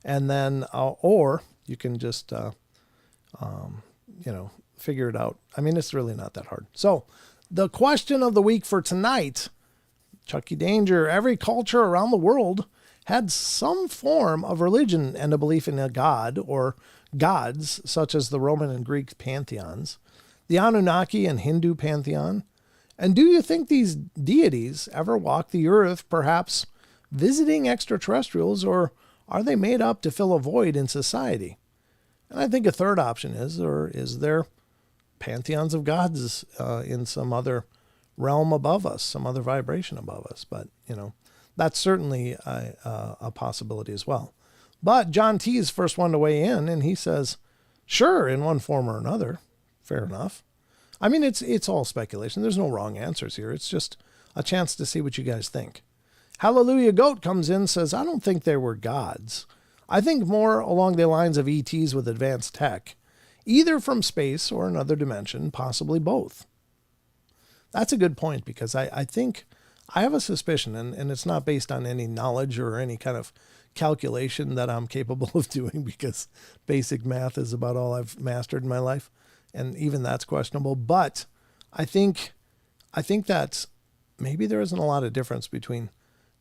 and then or you can just figure it out. I mean, it's really not that hard. So the question of the week for tonight, Chucky Danger: every culture around the world had some form of religion and a belief in a god or gods, such as the Roman and Greek pantheons, the Anunnaki and Hindu pantheon. And do you think these deities ever walk the earth, perhaps visiting extraterrestrials, or are they made up to fill a void in society? And I think a third option is, or is there pantheons of gods in some other realm above us, some other vibration above us? But, that's certainly a possibility as well. But John T is the first one to weigh in, and he says, sure, in one form or another. Fair enough. I mean, it's all speculation. There's no wrong answers here. It's just a chance to see what you guys think. Hallelujah Goat comes in, says, I don't think they were gods. I think more along the lines of ETs with advanced tech, either from space or another dimension, possibly both. That's a good point, because I think I have a suspicion, and it's not based on any knowledge or any kind of calculation that I'm capable of doing, because basic math is about all I've mastered in my life, and even that's questionable. But I think that maybe there isn't a lot of difference between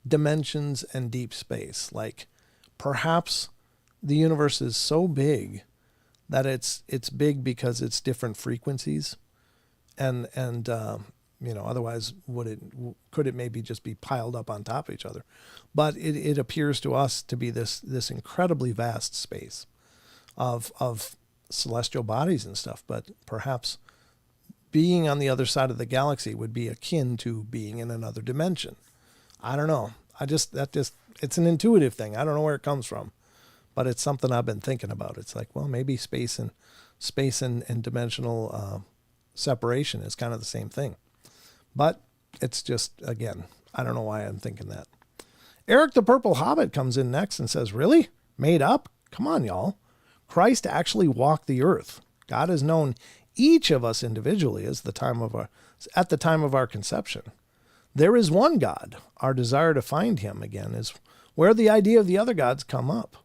dimensions and deep space. Like, perhaps the universe is so big that it's big because it's different frequencies, and otherwise could it maybe just be piled up on top of each other? But it appears to us to be this incredibly vast space of celestial bodies and stuff. But perhaps being on the other side of the galaxy would be akin to being in another dimension. I don't know. It's an intuitive thing. I don't know where it comes from, but it's something I've been thinking about. It's like, well, maybe space and dimensional separation is kind of the same thing. But it's just, again, I don't know why I'm thinking that. Eric the Purple Hobbit comes in next and says, really? Made up? Come on, y'all. Christ actually walked the earth. God has known each of us individually at the time of our conception. There is one God. Our desire to find him again is where the idea of the other gods come up.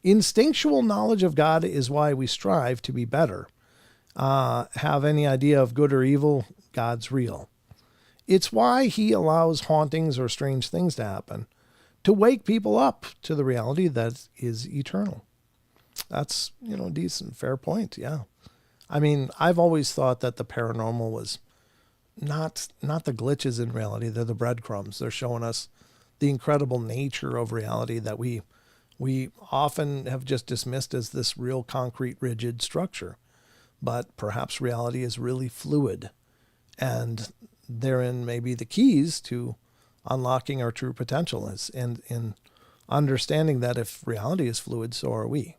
Instinctual knowledge of God is why we strive to be better. Have any idea of good or evil? God's real. It's why he allows hauntings or strange things to happen, to wake people up to the reality that is eternal. That's, a decent, fair point. Yeah. I mean, I've always thought that the paranormal was not the glitches in reality. They're the breadcrumbs. They're showing us the incredible nature of reality that we often have just dismissed as this real concrete, rigid structure. But perhaps reality is really fluid, and therein may be the keys to unlocking our true potential, and in understanding that if reality is fluid, so are we.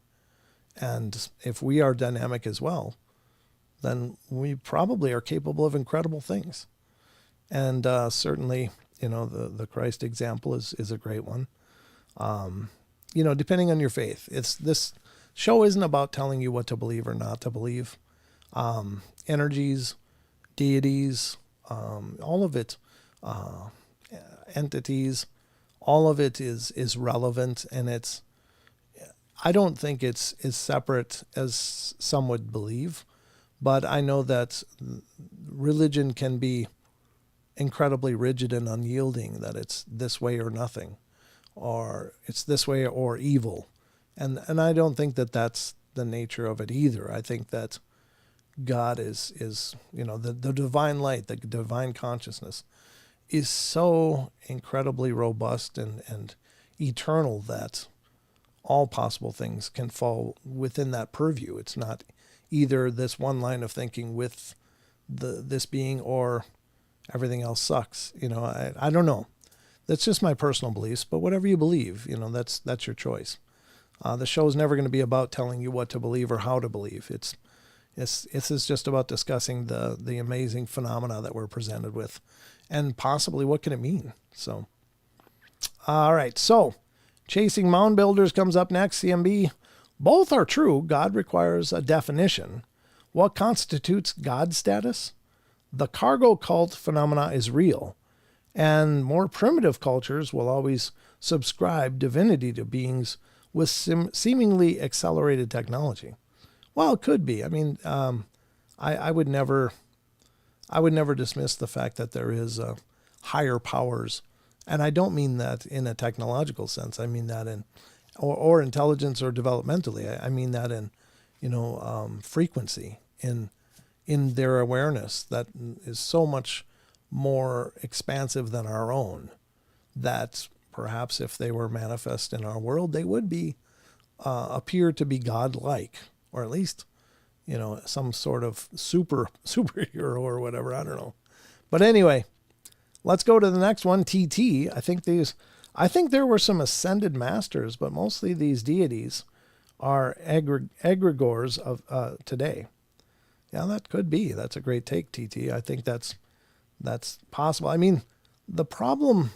And if we are dynamic as well, then we probably are capable of incredible things. And certainly, the Christ example is a great one. Depending on your faith. This show isn't about telling you what to believe or not to believe. Energies, deities, all of it, entities, all of it is relevant, and I don't think it's as separate as some would believe, but I know that religion can be incredibly rigid and unyielding, that it's this way or nothing, or it's this way or evil. And I don't think that that's the nature of it either. I think that God is the divine light, the divine consciousness is so incredibly robust and eternal that all possible things can fall within that purview. It's not either this one line of thinking with this being or everything else sucks. I don't know. That's just my personal beliefs, but whatever you believe, that's your choice. The show is never going to be about telling you what to believe or how to believe. It's just about discussing the amazing phenomena that we're presented with, and possibly what can it mean. So, all right. So, Chasing Mound Builders comes up next. CMB. Both are true. God requires a definition. What constitutes God status? The cargo cult phenomena is real, and more primitive cultures will always subscribe divinity to beings with seemingly accelerated technology. Well, it could be. I mean, I would never dismiss the fact that there is higher powers, and I don't mean that in a technological sense. I mean that in or intelligence or developmentally. I mean that in frequency, in their awareness that is so much more expansive than our own, that perhaps if they were manifest in our world, they would be appear to be godlike, or at least, some sort of superhero or whatever. I don't know. But anyway, let's go to the next one. TT. I think there were some ascended masters, but mostly these deities are egregores of today. Yeah, that could be. That's a great take, TT. I think that's possible. I mean, the problem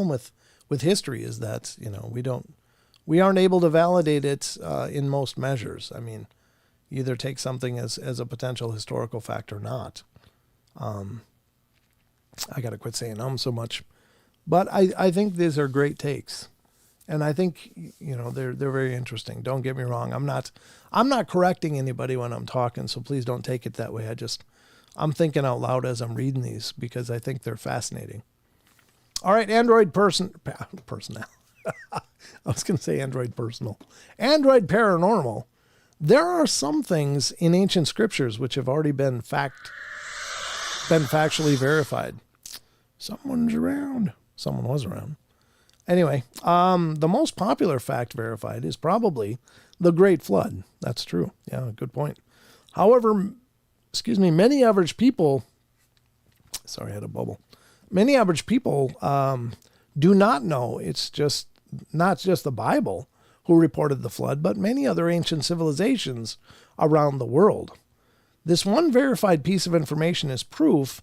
with history is that, we aren't able to validate it in most measures. I mean, you either take something as a potential historical fact or not. I got to quit saying so much. But I think these are great takes. And I think, they're very interesting. Don't get me wrong. I'm not correcting anybody when I'm talking, so please don't take it that way. I'm thinking out loud as I'm reading these because I think they're fascinating. All right, Android personnel. I was going to say Android personal. Android paranormal. There are some things in ancient scriptures which have already been factually verified. Someone's around. Someone was around. Anyway, the most popular fact verified is probably the Great Flood. That's true. Yeah, good point. However, many average people, sorry, I had a bubble. Many average people do not know it's not just the Bible who reported the flood, but many other ancient civilizations around the world. This one verified piece of information is proof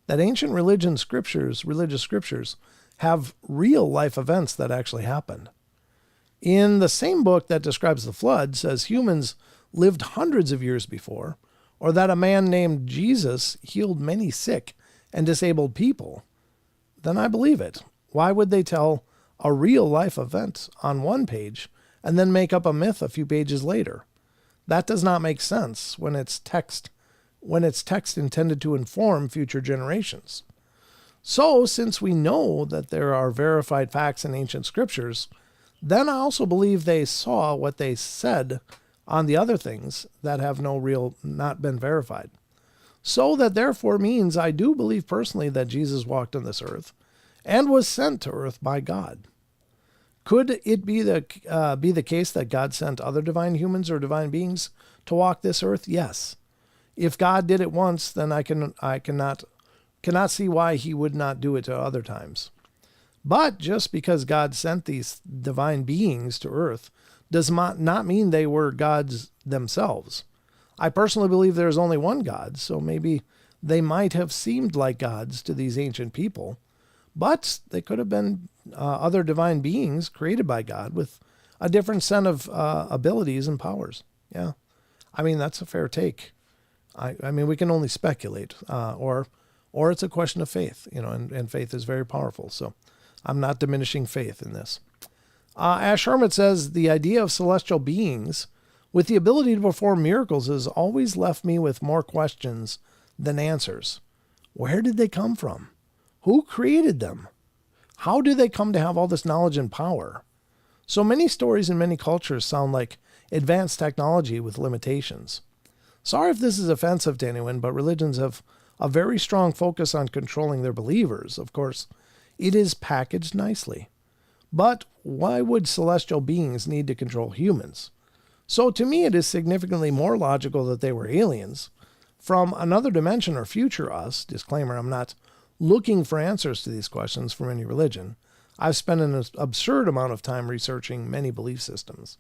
that ancient religious scriptures, have real life events that actually happened. In the same book that describes the flood says humans lived hundreds of years before, or that a man named Jesus healed many sick and disabled people, then I believe it. Why would they tell a real life event on one page and then make up a myth a few pages later? That does not make sense when it's text intended to inform future generations. So, since we know that there are verified facts in ancient scriptures, then I also believe they saw what they said on the other things that have not been verified. So that therefore means I do believe personally that Jesus walked on this earth and was sent to earth by God. Could it be the case that God sent other divine humans or divine beings to walk this earth? Yes. If God did it once, then I cannot see why he would not do it to other times. But just because God sent these divine beings to earth does not mean they were gods themselves. I personally believe there is only one God, so maybe they might have seemed like gods to these ancient people, but they could have been other divine beings created by God with a different set of abilities and powers. Yeah, I mean, that's a fair take. I mean, we can only speculate, or it's a question of faith, and faith is very powerful. So I'm not diminishing faith in this. Ash Hermit says, the idea of celestial beings with the ability to perform miracles has always left me with more questions than answers. Where did they come from? Who created them? How do they come to have all this knowledge and power? So many stories in many cultures sound like advanced technology with limitations. Sorry if this is offensive to anyone, but religions have a very strong focus on controlling their believers. Of course, it is packaged nicely. But why would celestial beings need to control humans? So to me, it is significantly more logical that they were aliens from another dimension or future us. Disclaimer, I'm not looking for answers to these questions from any religion. I've spent an absurd amount of time researching many belief systems.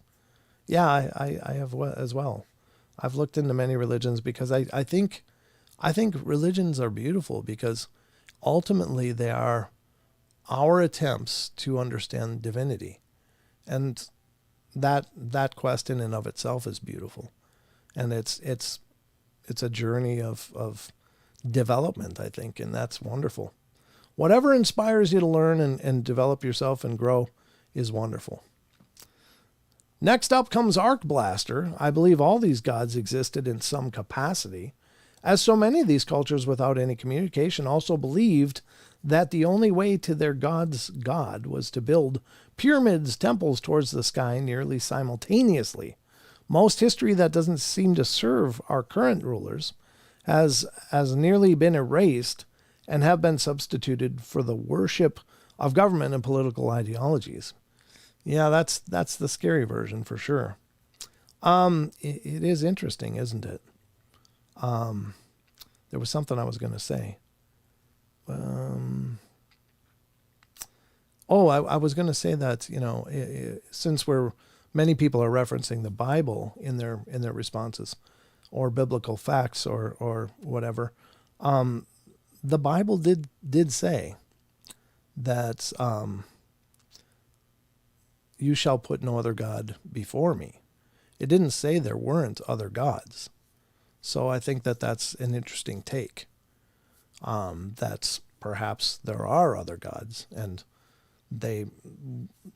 Yeah, I have as well. I've looked into many religions because I think religions are beautiful because ultimately they are our attempts to understand divinity. And that quest in and of itself is beautiful. And it's a journey of development, I think, and that's wonderful. Whatever inspires you to learn and develop yourself and grow is wonderful. Next up comes Arc Blaster. I believe all these gods existed in some capacity, as so many of these cultures without any communication also believed that the only way to their god's god was to build pyramids, temples towards the sky nearly simultaneously. Most history that doesn't seem to serve our current rulers has nearly been erased and have been substituted for the worship of government and political ideologies. Yeah, that's the scary version for sure. It is interesting, isn't it? There was something I was going to say. I was going to say that, since we're many people are referencing the Bible in their responses, or biblical facts, or whatever. The Bible did say that you shall put no other God before me. It didn't say there weren't other gods. So I think that that's an interesting take. That's perhaps there are other gods, and they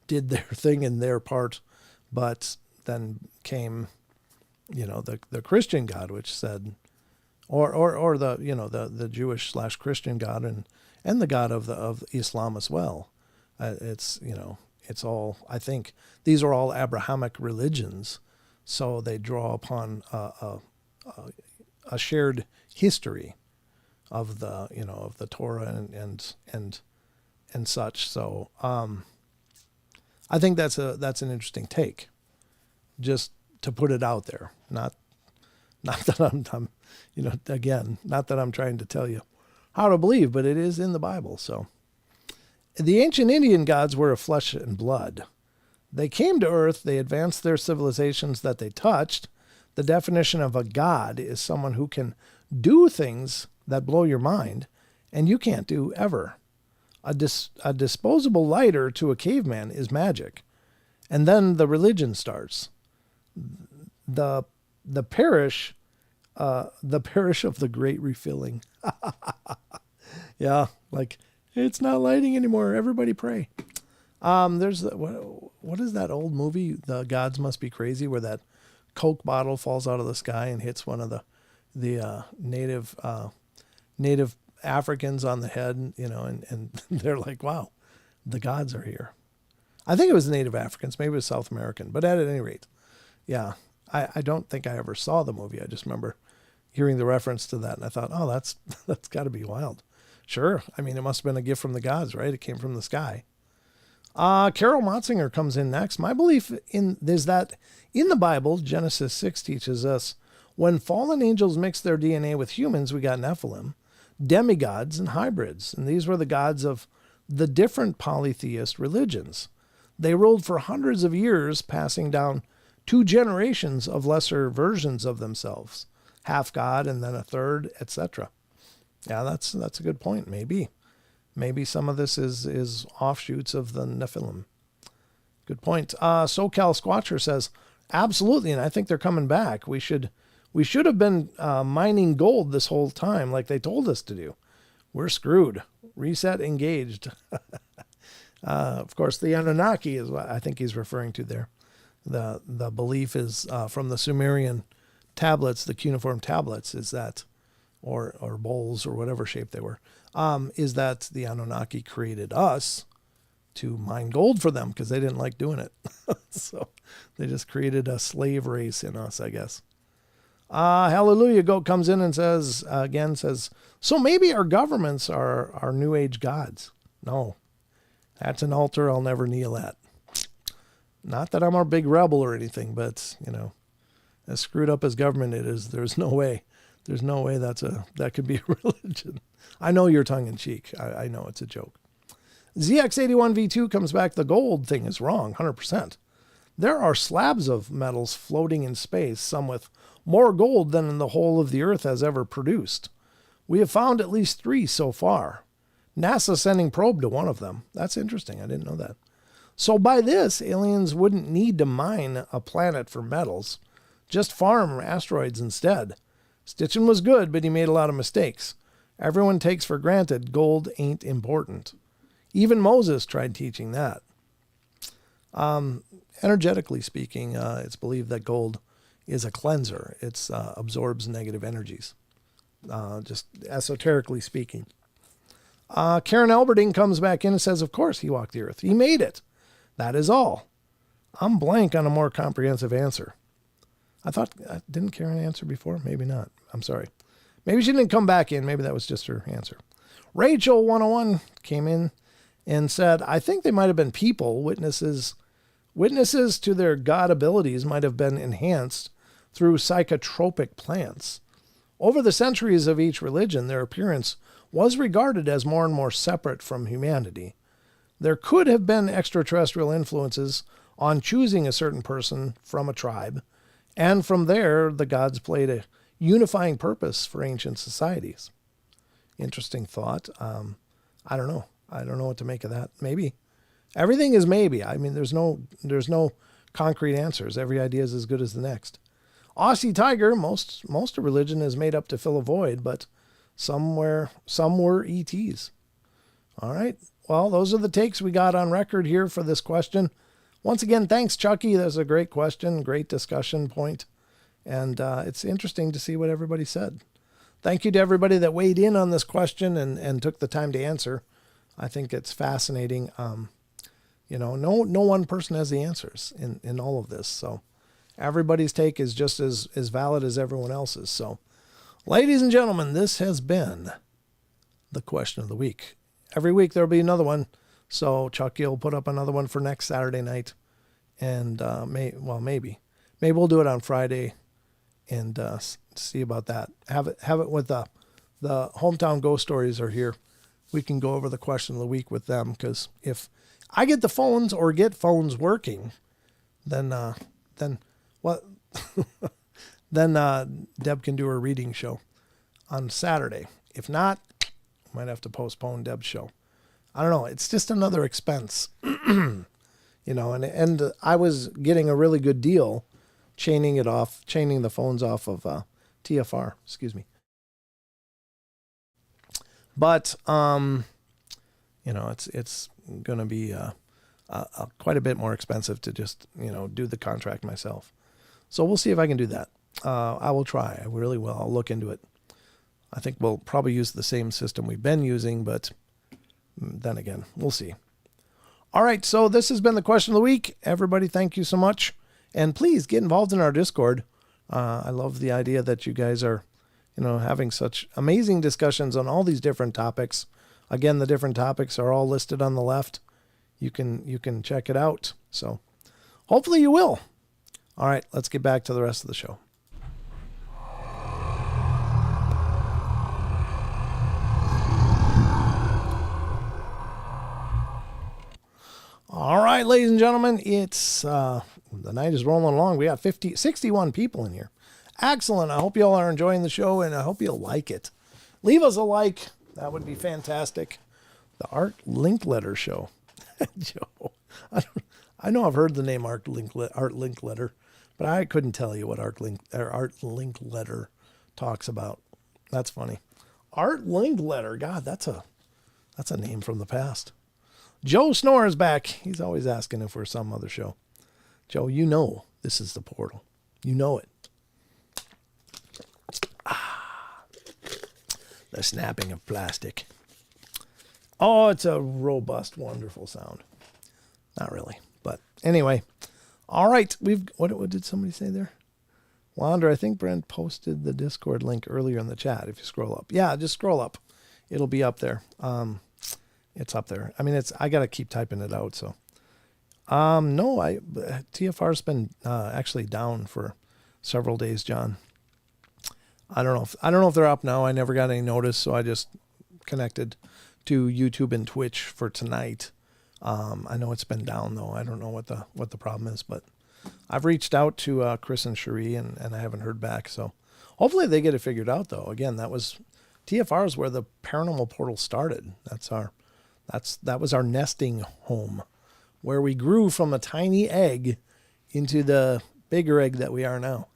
did their thing in their part, but then came, the Christian God, which said, or the Jewish / Christian God, and the God of Islam as well. It's all, I think these are all Abrahamic religions, so they draw upon a shared history of the Torah and such. So I think that's an interesting take, just to put it out there. Not that I'm again, not that I'm trying to tell you how to believe, but it is in the Bible. So the ancient Indian gods were of flesh and blood. They came to Earth. They advanced their civilizations that they touched. The definition of a god is someone who can do things that blow your mind and you can't do ever. A disposable lighter to a caveman is magic. And then the religion starts. The parish of the great refilling. Yeah, like, it's not lighting anymore. Everybody pray. There's what is that old movie? The Gods Must Be Crazy, where that Coke bottle falls out of the sky and hits one of the native Africans on the head, and they're like, wow, the gods are here. I think it was Native Africans, maybe it was South American, but at any rate, yeah, I don't think I ever saw the movie. I just remember hearing the reference to that, and I thought, oh, that's got to be wild. Sure, I mean, it must have been a gift from the gods, right? It came from the sky. Carol Motzinger comes in next. My belief is that in the Bible, Genesis 6 teaches us, when fallen angels mixed their DNA with humans, we got Nephilim, demigods, and hybrids. And these were the gods of the different polytheist religions. They ruled for hundreds of years, passing down 2 generations of lesser versions of themselves, half god and then a third, etc. Yeah, that's a good point. Maybe some of this is offshoots of the Nephilim. Good point. SoCal Squatcher says, absolutely, and I think they're coming back. We should have been mining gold this whole time like they told us to do. We're screwed. Reset engaged. Of course, the Anunnaki is what I think he's referring to there. The belief is from the Sumerian tablets, the cuneiform tablets, is that, or bowls or whatever shape they were, is that the Anunnaki created us to mine gold for them because they didn't like doing it. So they just created a slave race in us, I guess. Hallelujah Goat comes in and says, so maybe our governments are our new age gods. No, that's an altar I'll never kneel at. Not that I'm a big rebel or anything, but, as screwed up as government it is, there's no way that could be a religion. I know you're tongue in cheek. I know it's a joke. ZX81V2 comes back. The gold thing is wrong, 100%. There are slabs of metals floating in space, some with more gold than the whole of the Earth has ever produced. We have found at least 3 so far. NASA sending probe to one of them. That's interesting. I didn't know that. So by this, aliens wouldn't need to mine a planet for metals. Just farm asteroids instead. Stitchin was good, but he made a lot of mistakes. Everyone takes for granted gold ain't important. Even Moses tried teaching that. Energetically speaking, it's believed that gold is a cleanser. It absorbs negative energies, just esoterically speaking. Karen Alberting comes back in and says, of course he walked the earth. He made it. That is all. I'm blank on a more comprehensive answer. I thought, didn't Karen answer before? Maybe not. I'm sorry. Maybe she didn't come back in. Maybe that was just her answer. Rachel 101 came in and said, I think they might have been people. Witnesses to their god abilities might have been enhanced through psychotropic plants. Over the centuries of each religion, their appearance was regarded as more and more separate from humanity. There could have been extraterrestrial influences on choosing a certain person from a tribe. And from there, the gods played a unifying purpose for ancient societies. Interesting thought. I don't know. I don't know what to make of that. Maybe. Everything is maybe. I mean, there's no concrete answers. Every idea is as good as the next. Aussie Tiger, most of religion is made up to fill a void, but some were ETs. All right. Well, those are the takes we got on record here for this question. Once again, thanks, Chucky. That's a great question, great discussion point. And it's interesting to see what everybody said. Thank you to everybody that weighed in on this question and took the time to answer. I think it's fascinating. No one person has the answers in all of this. So everybody's take is just as valid as everyone else's. So, ladies and gentlemen, this has been the question of the week. Every week there'll be another one. So Chucky will put up another one for next Saturday night. And maybe we'll do it on Friday and see about that. Have it with the hometown ghost stories are here. We can go over the question of the week with them, because if I get the phones or get phones working, then what? then Deb can do her reading show on Saturday. If not, might have to postpone Deb's show. I don't know. It's just another expense, and I was getting a really good deal, chaining the phones off of TFR. Excuse me. But it's going to be quite a bit more expensive to just do the contract myself. So we'll see if I can do that. I will try. I really will. I'll look into it. I think we'll probably use the same system we've been using, but then again, we'll see. All right, so this has been the question of the week. Everybody, thank you so much. And please get involved in our Discord. I love the idea that you guys are, having such amazing discussions on all these different topics. Again, the different topics are all listed on the left. You can check it out. So hopefully you will. All right, let's get back to the rest of the show. All right, ladies and gentlemen, it's the night is rolling along. We got 61 people in here. Excellent. I hope you all are enjoying the show, and I hope you'll like it. Leave us a like. That would be fantastic. The Art Linkletter Show. Joe, I know I've heard the name Art Linkletter, but I couldn't tell you what Art Linkletter talks about. That's funny. Art Linkletter. God, that's a name from the past. Joe Snore is back. He's always asking if we're some other show. Joe, this is the portal. You know it. The snapping of plastic. Oh, it's a robust, wonderful sound. Not really, but anyway. All right, what did somebody say there? Wander, I think Brent posted the Discord link earlier in the chat. If you scroll up, yeah, just scroll up. It'll be up there. It's up there. I mean, I got to keep typing it out. So, no, TFR's been actually down for several days, John. I don't know if they're up now. I never got any notice, so I just connected to YouTube and Twitch for tonight. I know it's been down though. I don't know what the problem is, but I've reached out to Chris and Cherie and I haven't heard back. So hopefully they get it figured out though. Again, TFR is where the Paranormal Portal started. That was our nesting home, where we grew from a tiny egg into the bigger egg that we are now.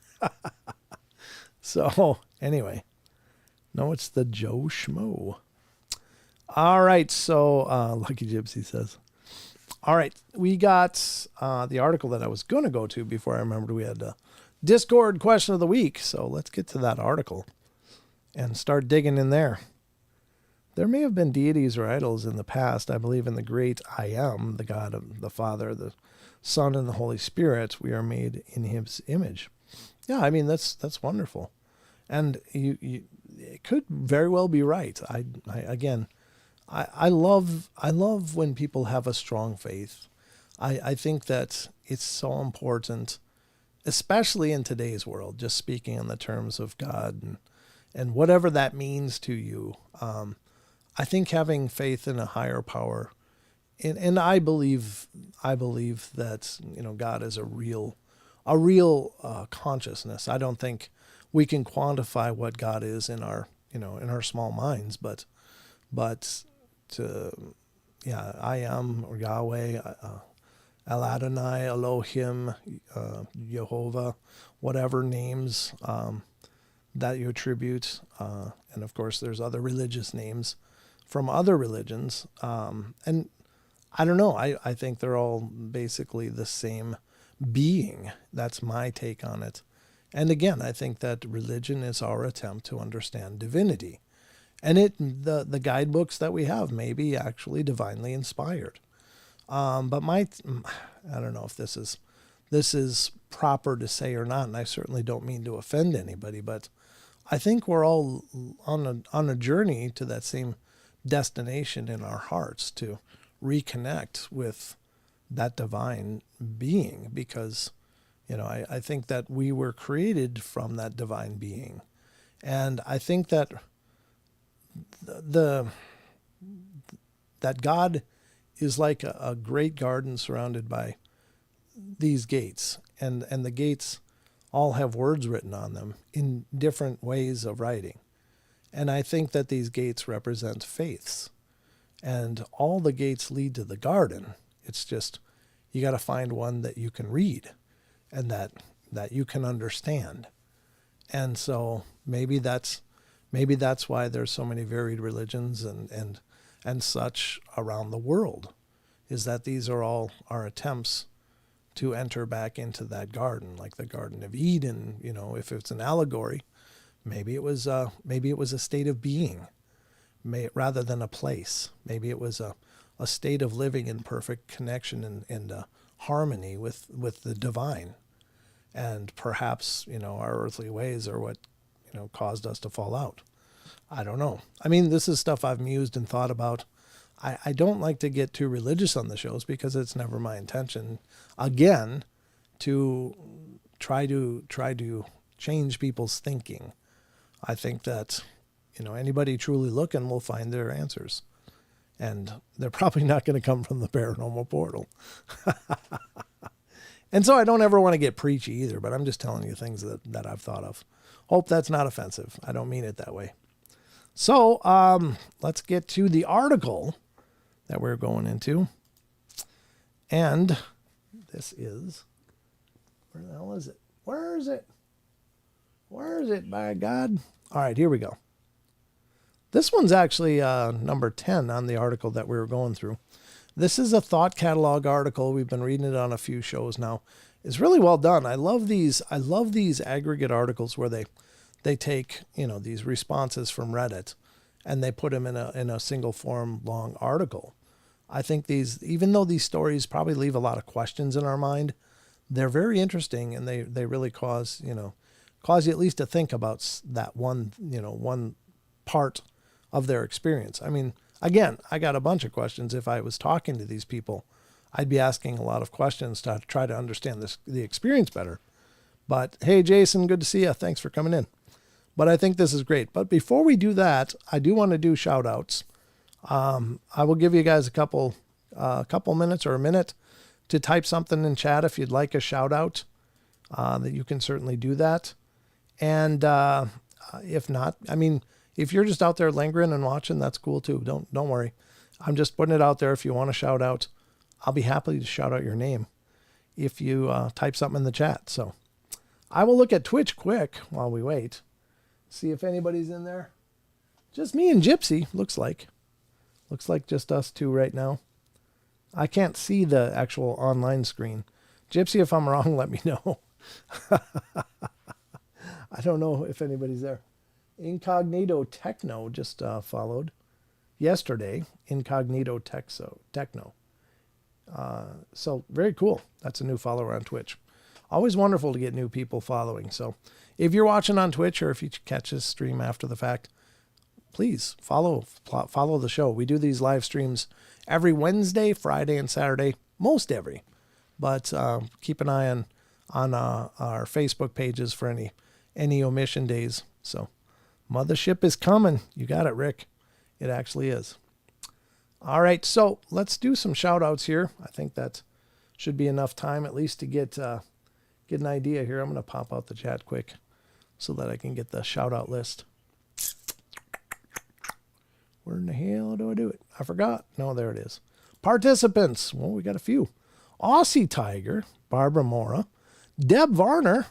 So anyway, no, it's the Joe Schmo. All right. So Lucky Gypsy says, all right, we got the article that I was going to go to before I remembered we had a Discord question of the week. So let's get to that article and start digging in there. There may have been deities or idols in the past. I believe in the great I Am, the God of the Father, the Son, and the Holy Spirit. We are made in His image. Yeah, I mean, that's wonderful. And it could very well be right. I love when people have a strong faith. I think that it's so important, especially in today's world, just speaking in the terms of God and whatever that means to you. I think having faith in a higher power, and I believe I believe that, God is a real consciousness. I don't think we can quantify what God is in our, in our small minds, but to, yeah, I am, or Yahweh, El Adonai, Elohim, Jehovah, whatever names that you attribute. And of course, there's other religious names from other religions. And I don't know. I think they're all basically the same being. That's my take on it. And again, I think that religion is our attempt to understand divinity. And the guidebooks that we have may be actually divinely inspired. But I don't know if this is proper to say or not, and I certainly don't mean to offend anybody, but I think we're all on a journey to that same destination in our hearts, to reconnect with that divine being, because I think that we were created from that divine being. And I think that that God is like a great garden surrounded by these gates, and the gates all have words written on them in different ways of writing. And I think that these gates represent faiths, and all the gates lead to the garden. It's just, you got to find one that you can read and that you can understand. And so maybe that's why there's so many varied religions and such around the world, is that these are all our attempts to enter back into that garden, like the Garden of Eden. If it's an allegory, maybe it was a state of being, rather than a place. Maybe it was a state of living in perfect connection and harmony with the divine. And perhaps, our earthly ways are what, caused us to fall out. I don't know. I mean, this is stuff I've mused and thought about. I don't like to get too religious on the shows, because it's never my intention, again, to try to change people's thinking. I think that, anybody truly looking will find their answers. And they're probably not going to come from the Paranormal Portal. And so I don't ever want to get preachy either, but I'm just telling you things that I've thought of. Hope that's not offensive. I don't mean it that way. So let's get to the article that we're going into. And this is, where the hell is it? Where is it? Where is it, by God? All right, here we go. This one's actually number 10 on the article that we were going through. This is a thought catalog article. We've been reading it on a few shows now. It's really well done. I love these aggregate articles where they take, these responses from Reddit and they put them in a single form long article. I think these, even though these stories probably leave a lot of questions in our mind, they're very interesting, and they really cause you at least to think about that one part of their experience. I mean, again, I got a bunch of questions. If I was talking to these people, I'd be asking a lot of questions to try to understand the experience better. But hey, Jason, good to see you. Thanks for coming in. But I think this is great. But before we do that, I do want to do shout outs. I will give you guys a couple minutes or a minute to type something in chat if you'd like a shout out, that you can certainly do that. And if not, I mean, if you're just out there lingering and watching, that's cool too. Don't worry. I'm just putting it out there. If you want to shout out, I'll be happy to shout out your name if you type something in the chat. So I will look at Twitch quick while we wait. See if anybody's in there. Just me and Gypsy, looks like. Looks like just us two right now. I can't see the actual online screen. Gypsy, if I'm wrong, let me know. I don't know if anybody's there. Incognito Techno just followed yesterday. Incognito Techno. So very cool. That's a new follower on Twitch. Always wonderful to get new people following. So if you're watching on Twitch, or if you catch this stream after the fact, please follow the show. We do these live streams every Wednesday, Friday, and Saturday, most every. But keep an eye on our Facebook pages for any omission days. So mothership is coming. You got it, Rick. It actually is. All right, so let's do some shout outs here. I think that should be enough time at least to get an idea here. I'm going to pop out the chat quick so that I can get the shout out list. Where in the hell do I do it? I forgot. No, there it is. Participants. Well, we got a few. Aussie Tiger, Barbara Mora, Deb Varner,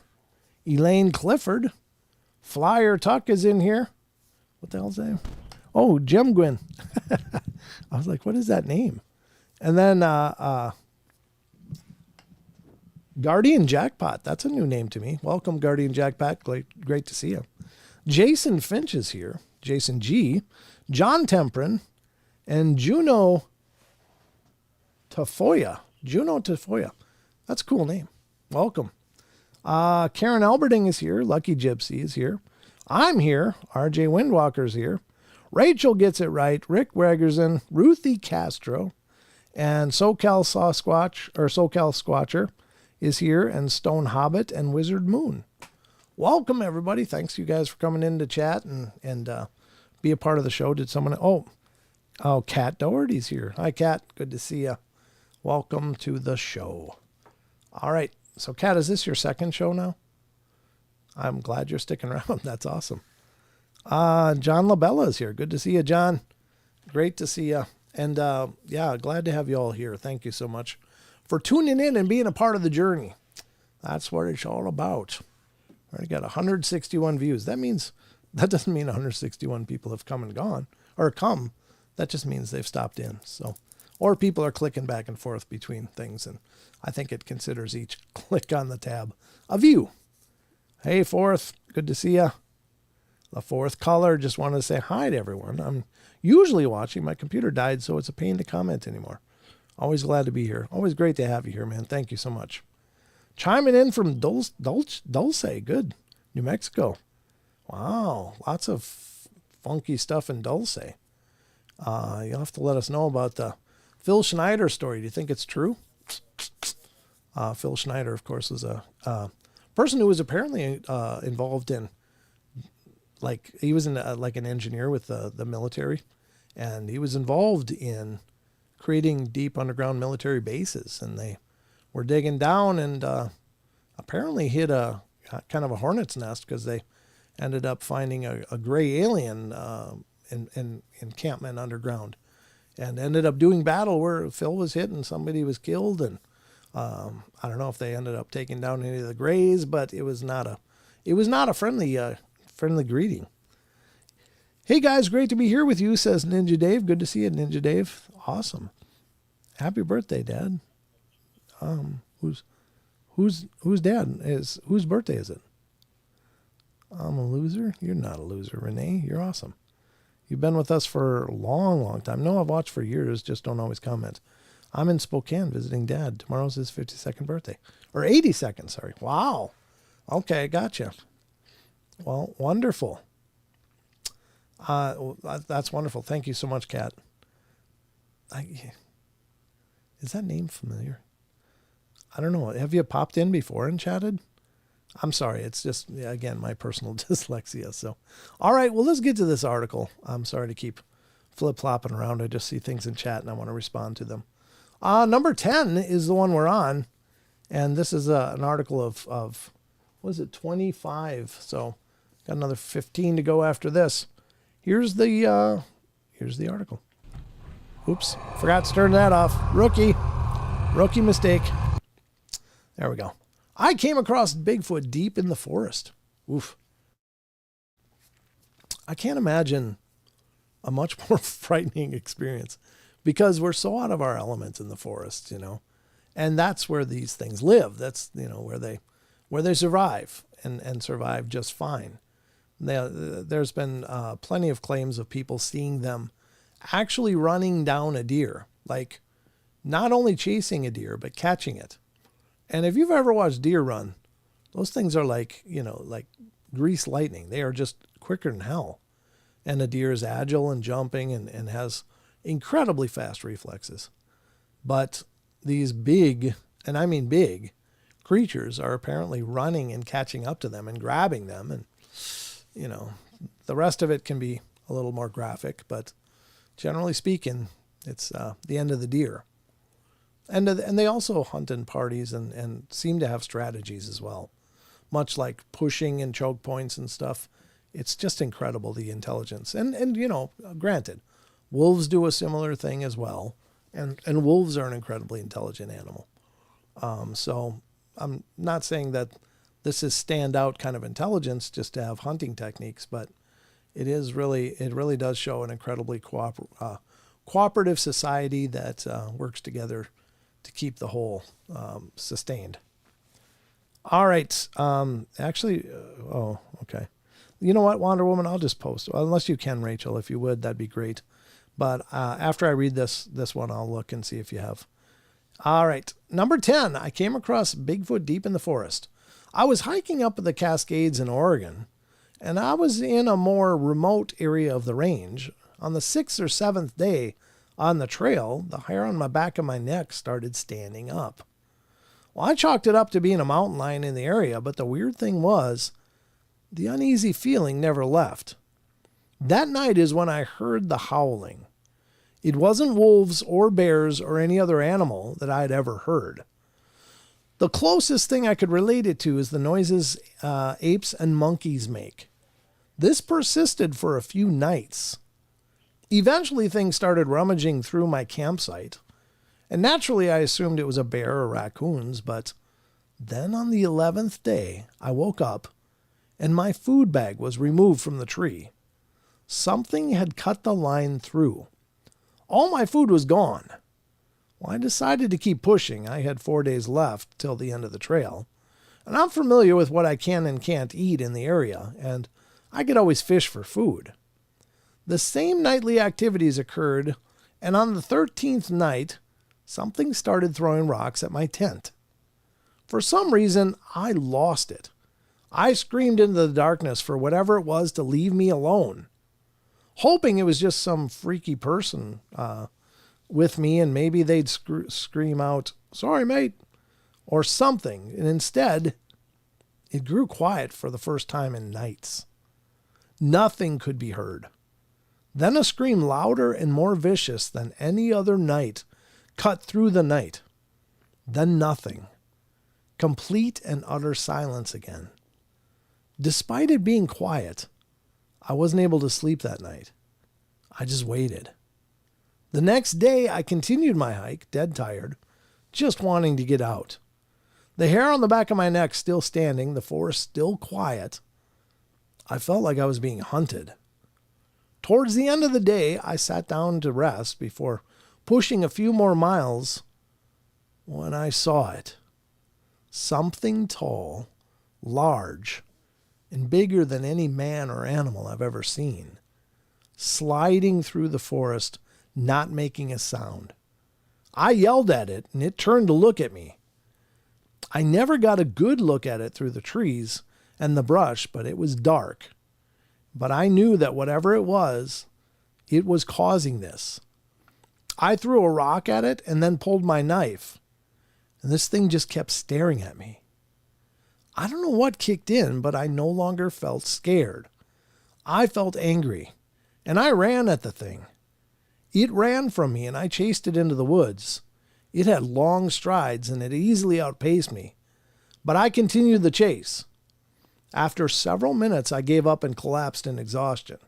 Elaine Clifford, Flyer Tuck is in here. What the hell's that name? Oh, Jim Gwynn. I was like, what is that name? And then Guardian Jackpot. That's a new name to me. Welcome, Guardian Jackpot. Great to see you. Jason Finch is here. Jason G. John Temprin. And Juno Tafoya. Juno Tafoya. That's a cool name. Welcome. Karen Alberding is here. Lucky Gypsy is here. I'm here. RJ Windwalker's here. Rachel Gets It Right. Rick Wagerson. Ruthie Castro. And SoCal Squatcher is here. And Stone Hobbit and Wizard Moon. Welcome, everybody. Thanks, you guys, for coming in to chat and be a part of the show. Did someone... Oh, Kat Doherty's here. Hi, Kat. Good to see you. Welcome to the show. All right. So, Kat, is this your second show now? I'm glad you're sticking around. That's awesome. John LaBella is here. Good to see you, John. Great to see you. And, yeah, glad to have you all here. Thank you so much for tuning in and being a part of the journey. That's what it's all about. I got 161 views. That doesn't mean 161 people have come and gone or come. That just means they've stopped in. So, or people are clicking back and forth between things. And I think it considers each click on the tab a view. Hey, Fourth. Good to see you. The Fourth Caller. Just wanted to say hi to everyone. I'm usually watching. My computer died, so it's a pain to comment anymore. Always glad to be here. Always great to have you here, man. Thank you so much. Chiming in from Dulce. Good. New Mexico. Wow. Lots of funky stuff in Dulce. You'll have to let us know about the Phil Schneider story. Do you think it's true? Phil Schneider, of course, was a person who was apparently involved in, like, he was like an engineer with the military, and he was involved in creating deep underground military bases, and they were digging down and apparently hit a kind of a hornet's nest because they ended up finding a gray alien in encampment underground, and ended up doing battle where Phil was hit and somebody was killed. And I don't know if they ended up taking down any of the grays, but it was not a friendly greeting. Hey guys, great to be here with you, says Ninja Dave. Good to see you, Ninja Dave. Awesome. Happy birthday, Dad. Whose dad is, whose birthday is it? I'm a loser? You're not a loser, Renee. You're awesome. You've been with us for a long, long time. No, I've watched for years, just don't always comment. I'm in Spokane visiting Dad. Tomorrow's his 52nd birthday. Or 82nd, sorry. Wow. Okay, gotcha. Well, wonderful. That's wonderful. Thank you so much, Kat. Is that name familiar? I don't know. Have you popped in before and chatted? I'm sorry. It's just, again, my personal dyslexia. So, all right. Well, let's get to this article. I'm sorry to keep flip-flopping around. I just see things in chat and I want to respond to them. Number 10 is the one we're on. And this is an article of, what is it, 25. So, got another 15 to go after this. Here's the article. Oops. Forgot to turn that off. Rookie mistake. There we go. I came across Bigfoot deep in the forest. Oof. I can't imagine a much more frightening experience because we're so out of our element in the forest, you know, and that's where these things live. That's, you know, where they survive and survive just fine. There's been plenty of claims of people seeing them actually running down a deer, like not only chasing a deer, but catching it. And if you've ever watched deer run, those things are like, you know, like grease lightning. They are just quicker than hell. And a deer is agile and jumping and has incredibly fast reflexes. But these big, and I mean big, creatures are apparently running and catching up to them and grabbing them. And, you know, the rest of it can be a little more graphic, but generally speaking, it's the end of the deer. And they also hunt in parties and seem to have strategies as well, much like pushing and choke points and stuff. It's just incredible, the intelligence. And granted, wolves do a similar thing as well. And wolves are an incredibly intelligent animal. So I'm not saying that this is standout kind of intelligence just to have hunting techniques, but it really does show an incredibly cooperative society that works together to keep the whole sustained. All right. Okay. You know what, Wonder Woman? I'll just post. Unless you can, Rachel, if you would, that'd be great. But after I read this one, I'll look and see if you have. All right. Number 10, I came across Bigfoot deep in the forest. I was hiking up the Cascades in Oregon, and I was in a more remote area of the range. On the 6th or 7th day on the trail, the hair on the back of my neck started standing up. Well, I chalked it up to being a mountain lion in the area, but the weird thing was, the uneasy feeling never left. That night is when I heard the howling. It wasn't wolves or bears or any other animal that I had ever heard. The closest thing I could relate it to is the noises apes and monkeys make. This persisted for a few nights. Eventually, things started rummaging through my campsite, and naturally I assumed it was a bear or raccoons, but then on the 11th day, I woke up, and my food bag was removed from the tree. Something had cut the line through. All my food was gone. Well, I decided to keep pushing. I had 4 days left till the end of the trail, and I'm familiar with what I can and can't eat in the area, and I could always fish for food. The same nightly activities occurred, and on the 13th night, something started throwing rocks at my tent. For some reason, I lost it. I screamed into the darkness for whatever it was to leave me alone, hoping it was just some freaky person with me, and maybe they'd scream out, "Sorry, mate," or something. And instead, it grew quiet for the first time in nights. Nothing could be heard. Then a scream louder and more vicious than any other night cut through the night. Then nothing. Complete and utter silence again. Despite it being quiet, I wasn't able to sleep that night. I just waited. The next day, I continued my hike, dead tired, just wanting to get out. The hair on the back of my neck still standing, the forest still quiet. I felt like I was being hunted. Towards the end of the day, I sat down to rest before pushing a few more miles when I saw it. Something tall, large, and bigger than any man or animal I've ever seen, sliding through the forest, not making a sound. I yelled at it, and it turned to look at me. I never got a good look at it through the trees and the brush, but it was dark. But I knew that whatever it was causing this. I threw a rock at it and then pulled my knife, and this thing just kept staring at me. I don't know what kicked in, but I no longer felt scared. I felt angry, and I ran at the thing. It ran from me, and I chased it into the woods. It had long strides, and it easily outpaced me, but I continued the chase. After several minutes, I gave up and collapsed in exhaustion.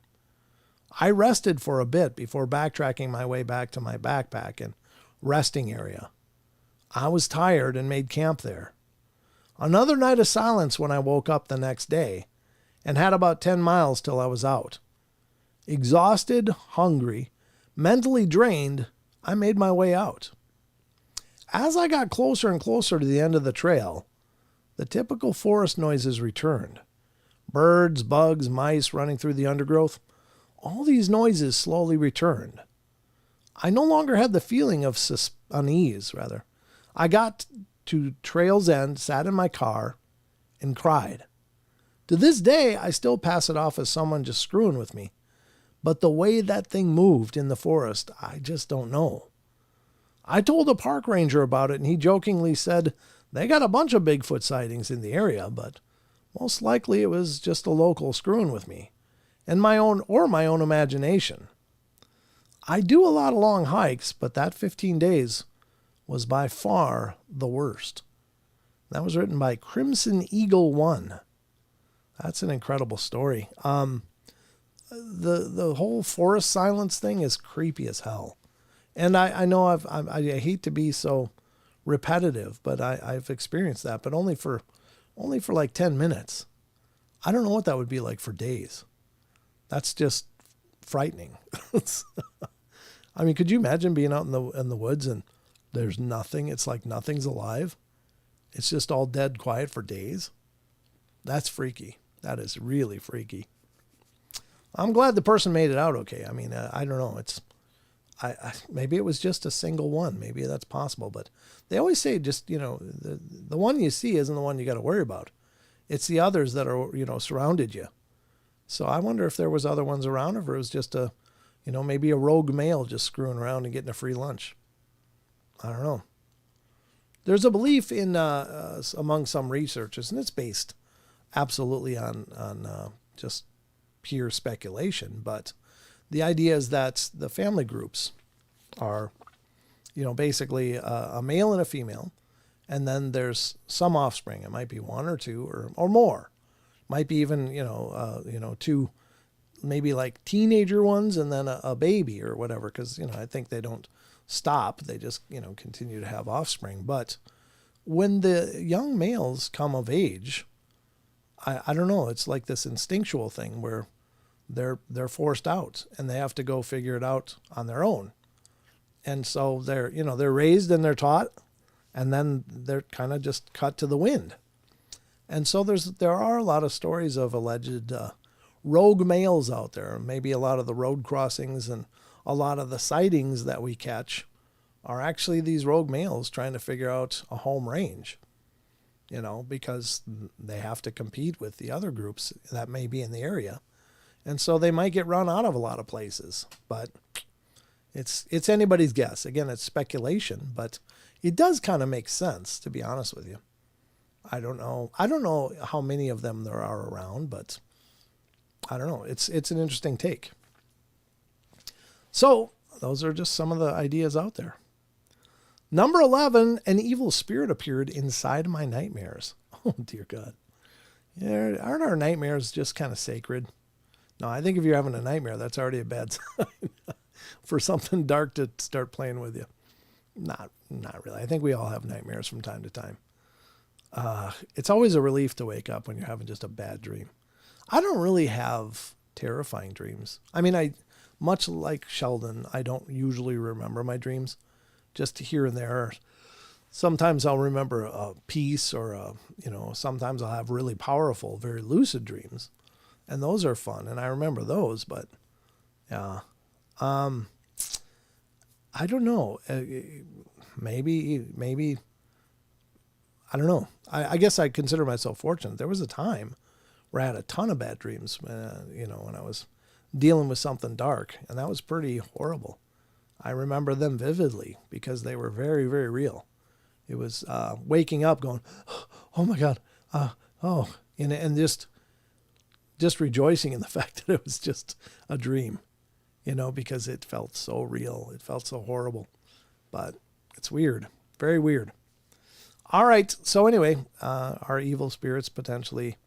I rested for a bit before backtracking my way back to my backpack and resting area. I was tired and made camp there. Another night of silence when I woke up the next day, and had about 10 miles till I was out. Exhausted, hungry, mentally drained, I made my way out. As I got closer and closer to the end of the trail, the typical forest noises returned. Birds, bugs, mice running through the undergrowth. All these noises slowly returned. I no longer had the feeling of unease. I got to trail's end, sat in my car, and cried. To this day, I still pass it off as someone just screwing with me. But the way that thing moved in the forest, I just don't know. I told a park ranger about it, and he jokingly said they got a bunch of Bigfoot sightings in the area, but most likely it was just a local screwing with me, and my own imagination. I do a lot of long hikes, but that 15 days was by far the worst. That was written by Crimson Eagle 1. That's an incredible story. The whole forest silence thing is creepy as hell. And I know I hate to be so repetitive, but I've experienced that, but only for like 10 minutes. I don't know what that would be like for days. That's just frightening. I mean, could you imagine being out in the woods and there's nothing? It's like nothing's alive. It's just all dead quiet for days. That's freaky. That is really freaky. I'm glad the person made it out okay. I mean, I don't know. Maybe it was just a single one. Maybe that's possible. But they always say just, the one you see isn't the one you got to worry about. It's the others that are, surrounded you. So I wonder if there was other ones around, or if it was just maybe a rogue male just screwing around and getting a free lunch. I don't know. There's a belief in among some researchers, and it's based absolutely on just pure speculation, but the idea is that the family groups are, basically a male and a female, and then there's some offspring. It might be one or two or more. Might be even, two, maybe like teenager ones and then a baby or whatever, because, I think they don't stop. They just, continue to have offspring. But when the young males come of age, I don't know, it's like this instinctual thing where they're forced out and they have to go figure it out on their own. And so they're raised and they're taught, and then they're kind of just cut to the wind. And so there are a lot of stories of alleged rogue males out there. Maybe a lot of the road crossings and a lot of the sightings that we catch are actually these rogue males trying to figure out a home range, because they have to compete with the other groups that may be in the area. And so they might get run out of a lot of places, but it's anybody's guess. Again, it's speculation, but it does kind of make sense, to be honest with you. I don't know how many of them there are around, but I don't know. It's an interesting take. So those are just some of the ideas out there. Number 11, an evil spirit appeared inside my nightmares. Oh, dear God. Yeah, aren't our nightmares just kind of sacred? No, I think if you're having a nightmare, that's already a bad sign for something dark to start playing with you. Not really. I think we all have nightmares from time to time. It's always a relief to wake up when you're having just a bad dream. I don't really have terrifying dreams. I mean, much like Sheldon, I don't usually remember my dreams, just here and there. Sometimes I'll remember a piece or sometimes I'll have really powerful, very lucid dreams. And those are fun, and I remember those, but yeah. I don't know. Maybe, I don't know. I guess I consider myself fortunate. There was a time where I had a ton of bad dreams, when I was dealing with something dark, and that was pretty horrible. I remember them vividly because they were very, very real. It was waking up going, oh my God, and just rejoicing in the fact that it was just a dream, because it felt so real. It felt so horrible, but it's weird, very weird. All right. So anyway, are evil spirits potentially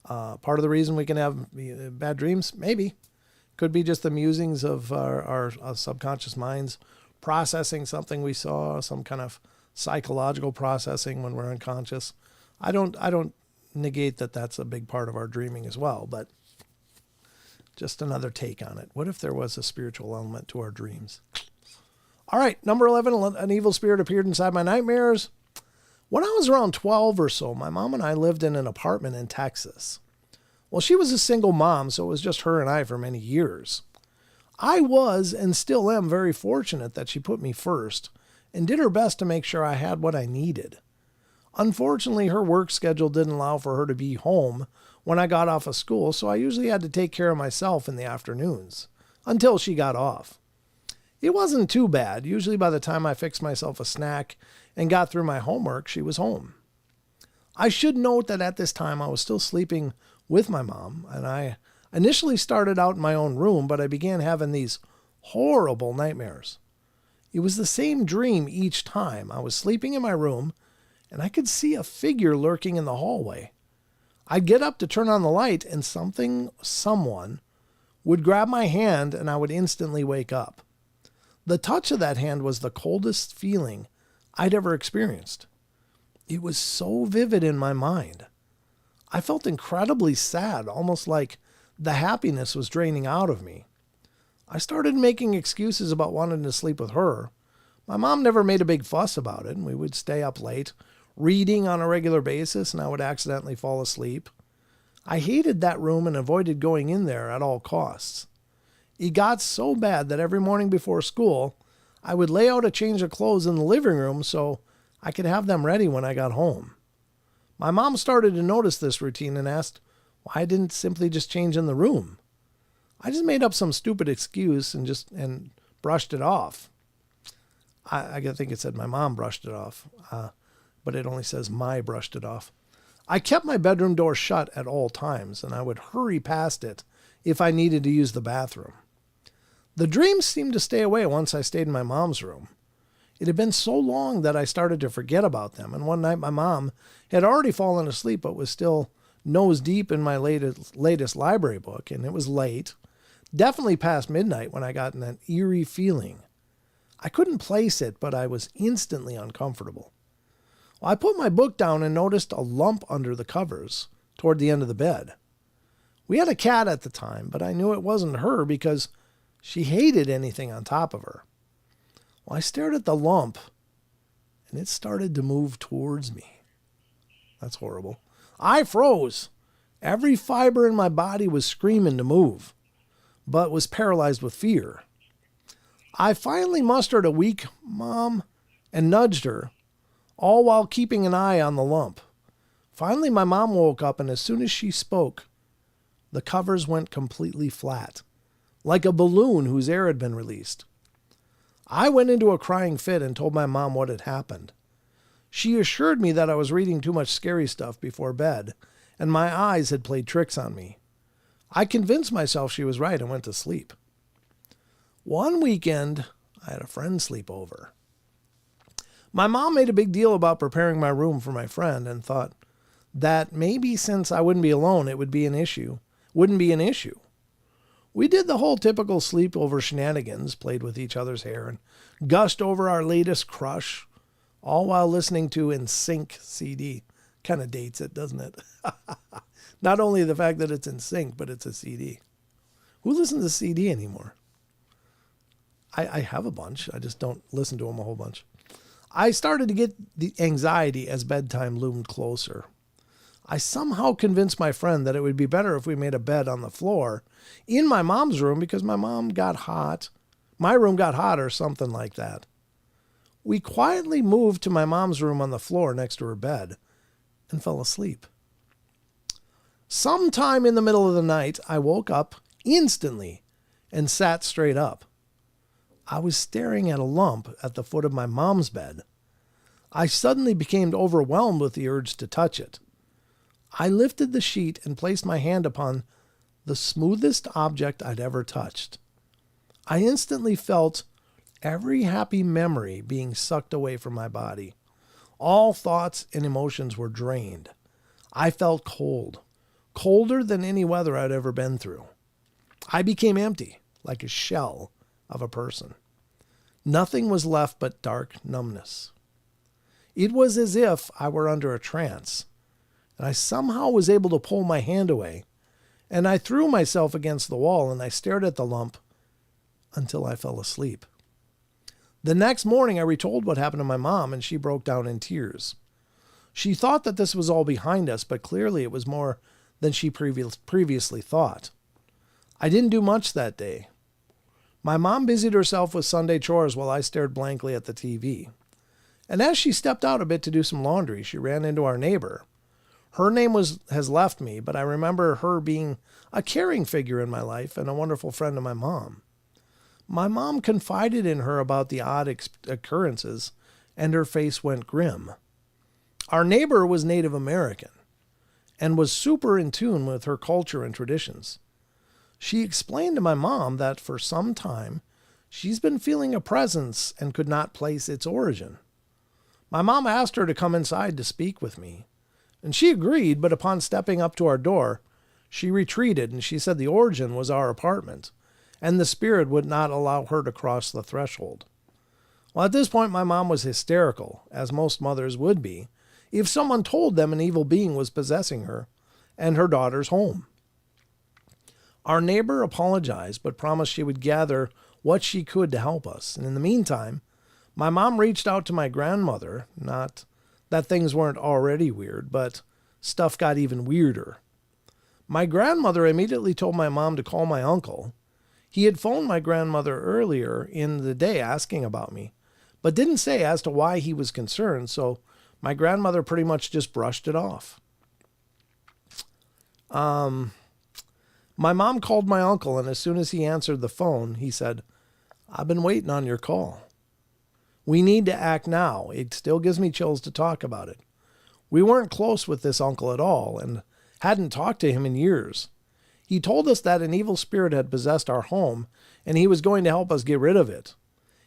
part of the reason we can have bad dreams? Maybe. Could be just the musings of our subconscious minds processing something we saw, some kind of psychological processing when we're unconscious. I don't negate that that's a big part of our dreaming as well, but just another take on it. What if there was a spiritual element to our dreams? All right, number 11, an evil spirit appeared inside my nightmares. When I was around 12 or so, my mom and I lived in an apartment in Texas. Well, she was a single mom, so it was just her and I for many years. I was and still am very fortunate that she put me first and did her best to make sure I had what I needed. Unfortunately, her work schedule didn't allow for her to be home when I got off of school, so I usually had to take care of myself in the afternoons until she got off. It wasn't too bad. Usually by the time I fixed myself a snack and got through my homework, she was home. I should note that at this time I was still sleeping with my mom, and I initially started out in my own room, but I began having these horrible nightmares. It was the same dream each time. I was sleeping in my room, and I could see a figure lurking in the hallway. I'd get up to turn on the light, and someone would grab my hand, and I would instantly wake up. The touch of that hand was the coldest feeling I'd ever experienced. It was so vivid in my mind. I felt incredibly sad, almost like the happiness was draining out of me. I started making excuses about wanting to sleep with her. My mom never made a big fuss about it, and we would stay up late, reading on a regular basis, and I would accidentally fall asleep. I hated that room and avoided going in there at all costs. It got so bad that every morning before school, I would lay out a change of clothes in the living room so I could have them ready when I got home. My mom started to notice this routine and asked why I didn't simply just change in the room. I just made up some stupid excuse and brushed it off. I think it said my mom brushed it off, but it only says my brushed it off. I kept my bedroom door shut at all times, and I would hurry past it if I needed to use the bathroom. The dreams seemed to stay away once I stayed in my mom's room. It had been so long that I started to forget about them, and one night my mom had already fallen asleep but was still nose deep in my latest library book, and it was late. Definitely past midnight when I got an eerie feeling. I couldn't place it, but I was instantly uncomfortable. Well, I put my book down and noticed a lump under the covers toward the end of the bed. We had a cat at the time, but I knew it wasn't her because she hated anything on top of her. Well, I stared at the lump, and it started to move towards me. That's horrible. I froze. Every fiber in my body was screaming to move, but was paralyzed with fear. I finally mustered a weak mom and nudged her, all while keeping an eye on the lump. Finally, my mom woke up, and as soon as she spoke, the covers went completely flat, like a balloon whose air had been released. I went into a crying fit and told my mom what had happened. She assured me that I was reading too much scary stuff before bed, and my eyes had played tricks on me. I convinced myself she was right and went to sleep. One weekend, I had a friend sleep over. My mom made a big deal about preparing my room for my friend and thought that maybe since I wouldn't be alone, it wouldn't be an issue. We did the whole typical sleepover shenanigans, played with each other's hair, and gushed over our latest crush, all while listening to NSYNC CD. Kind of dates it, doesn't it? Not only the fact that it's NSYNC, but it's a CD. Who listens to CD anymore? I have a bunch. I just don't listen to them a whole bunch. I started to get the anxiety as bedtime loomed closer. I somehow convinced my friend that it would be better if we made a bed on the floor in my mom's room because my room got hot or something like that. We quietly moved to my mom's room on the floor next to her bed and fell asleep. Sometime in the middle of the night, I woke up instantly and sat straight up. I was staring at a lump at the foot of my mom's bed. I suddenly became overwhelmed with the urge to touch it. I lifted the sheet and placed my hand upon the smoothest object I'd ever touched. I instantly felt every happy memory being sucked away from my body. All thoughts and emotions were drained. I felt cold, colder than any weather I'd ever been through. I became empty, like a shell of a person. Nothing was left but dark numbness. It was as if I were under a trance, and I somehow was able to pull my hand away, and I threw myself against the wall, and I stared at the lump until I fell asleep. The next morning, I retold what happened to my mom, and she broke down in tears. She thought that this was all behind us, but clearly it was more than she previously thought. I didn't do much that day. My mom busied herself with Sunday chores while I stared blankly at the TV. And as she stepped out a bit to do some laundry, she ran into our neighbor. Her name has left me, but I remember her being a caring figure in my life and a wonderful friend of my mom. My mom confided in her about the odd occurrences, and her face went grim. Our neighbor was Native American and was super in tune with her culture and traditions. She explained to my mom that for some time She's been feeling a presence and could not place its origin. My mom asked her to come inside to speak with me, and she agreed, but upon stepping up to our door, she retreated and she said the origin was our apartment, and the spirit would not allow her to cross the threshold. Well, at this point, my mom was hysterical, as most mothers would be, if someone told them an evil being was possessing her and her daughter's home. Our neighbor apologized, but promised she would gather what she could to help us. And in the meantime, my mom reached out to my grandmother, not that things weren't already weird, but stuff got even weirder. My grandmother immediately told my mom to call my uncle. He had phoned my grandmother earlier in the day asking about me, but didn't say as to why he was concerned, so my grandmother pretty much just brushed it off. My mom called my uncle, and as soon as he answered the phone, he said, "I've been waiting on your call. We need to act now. It still gives me chills to talk about it. We weren't close with this uncle at all and hadn't talked to him in years. He told us that an evil spirit had possessed our home and he was going to help us get rid of it.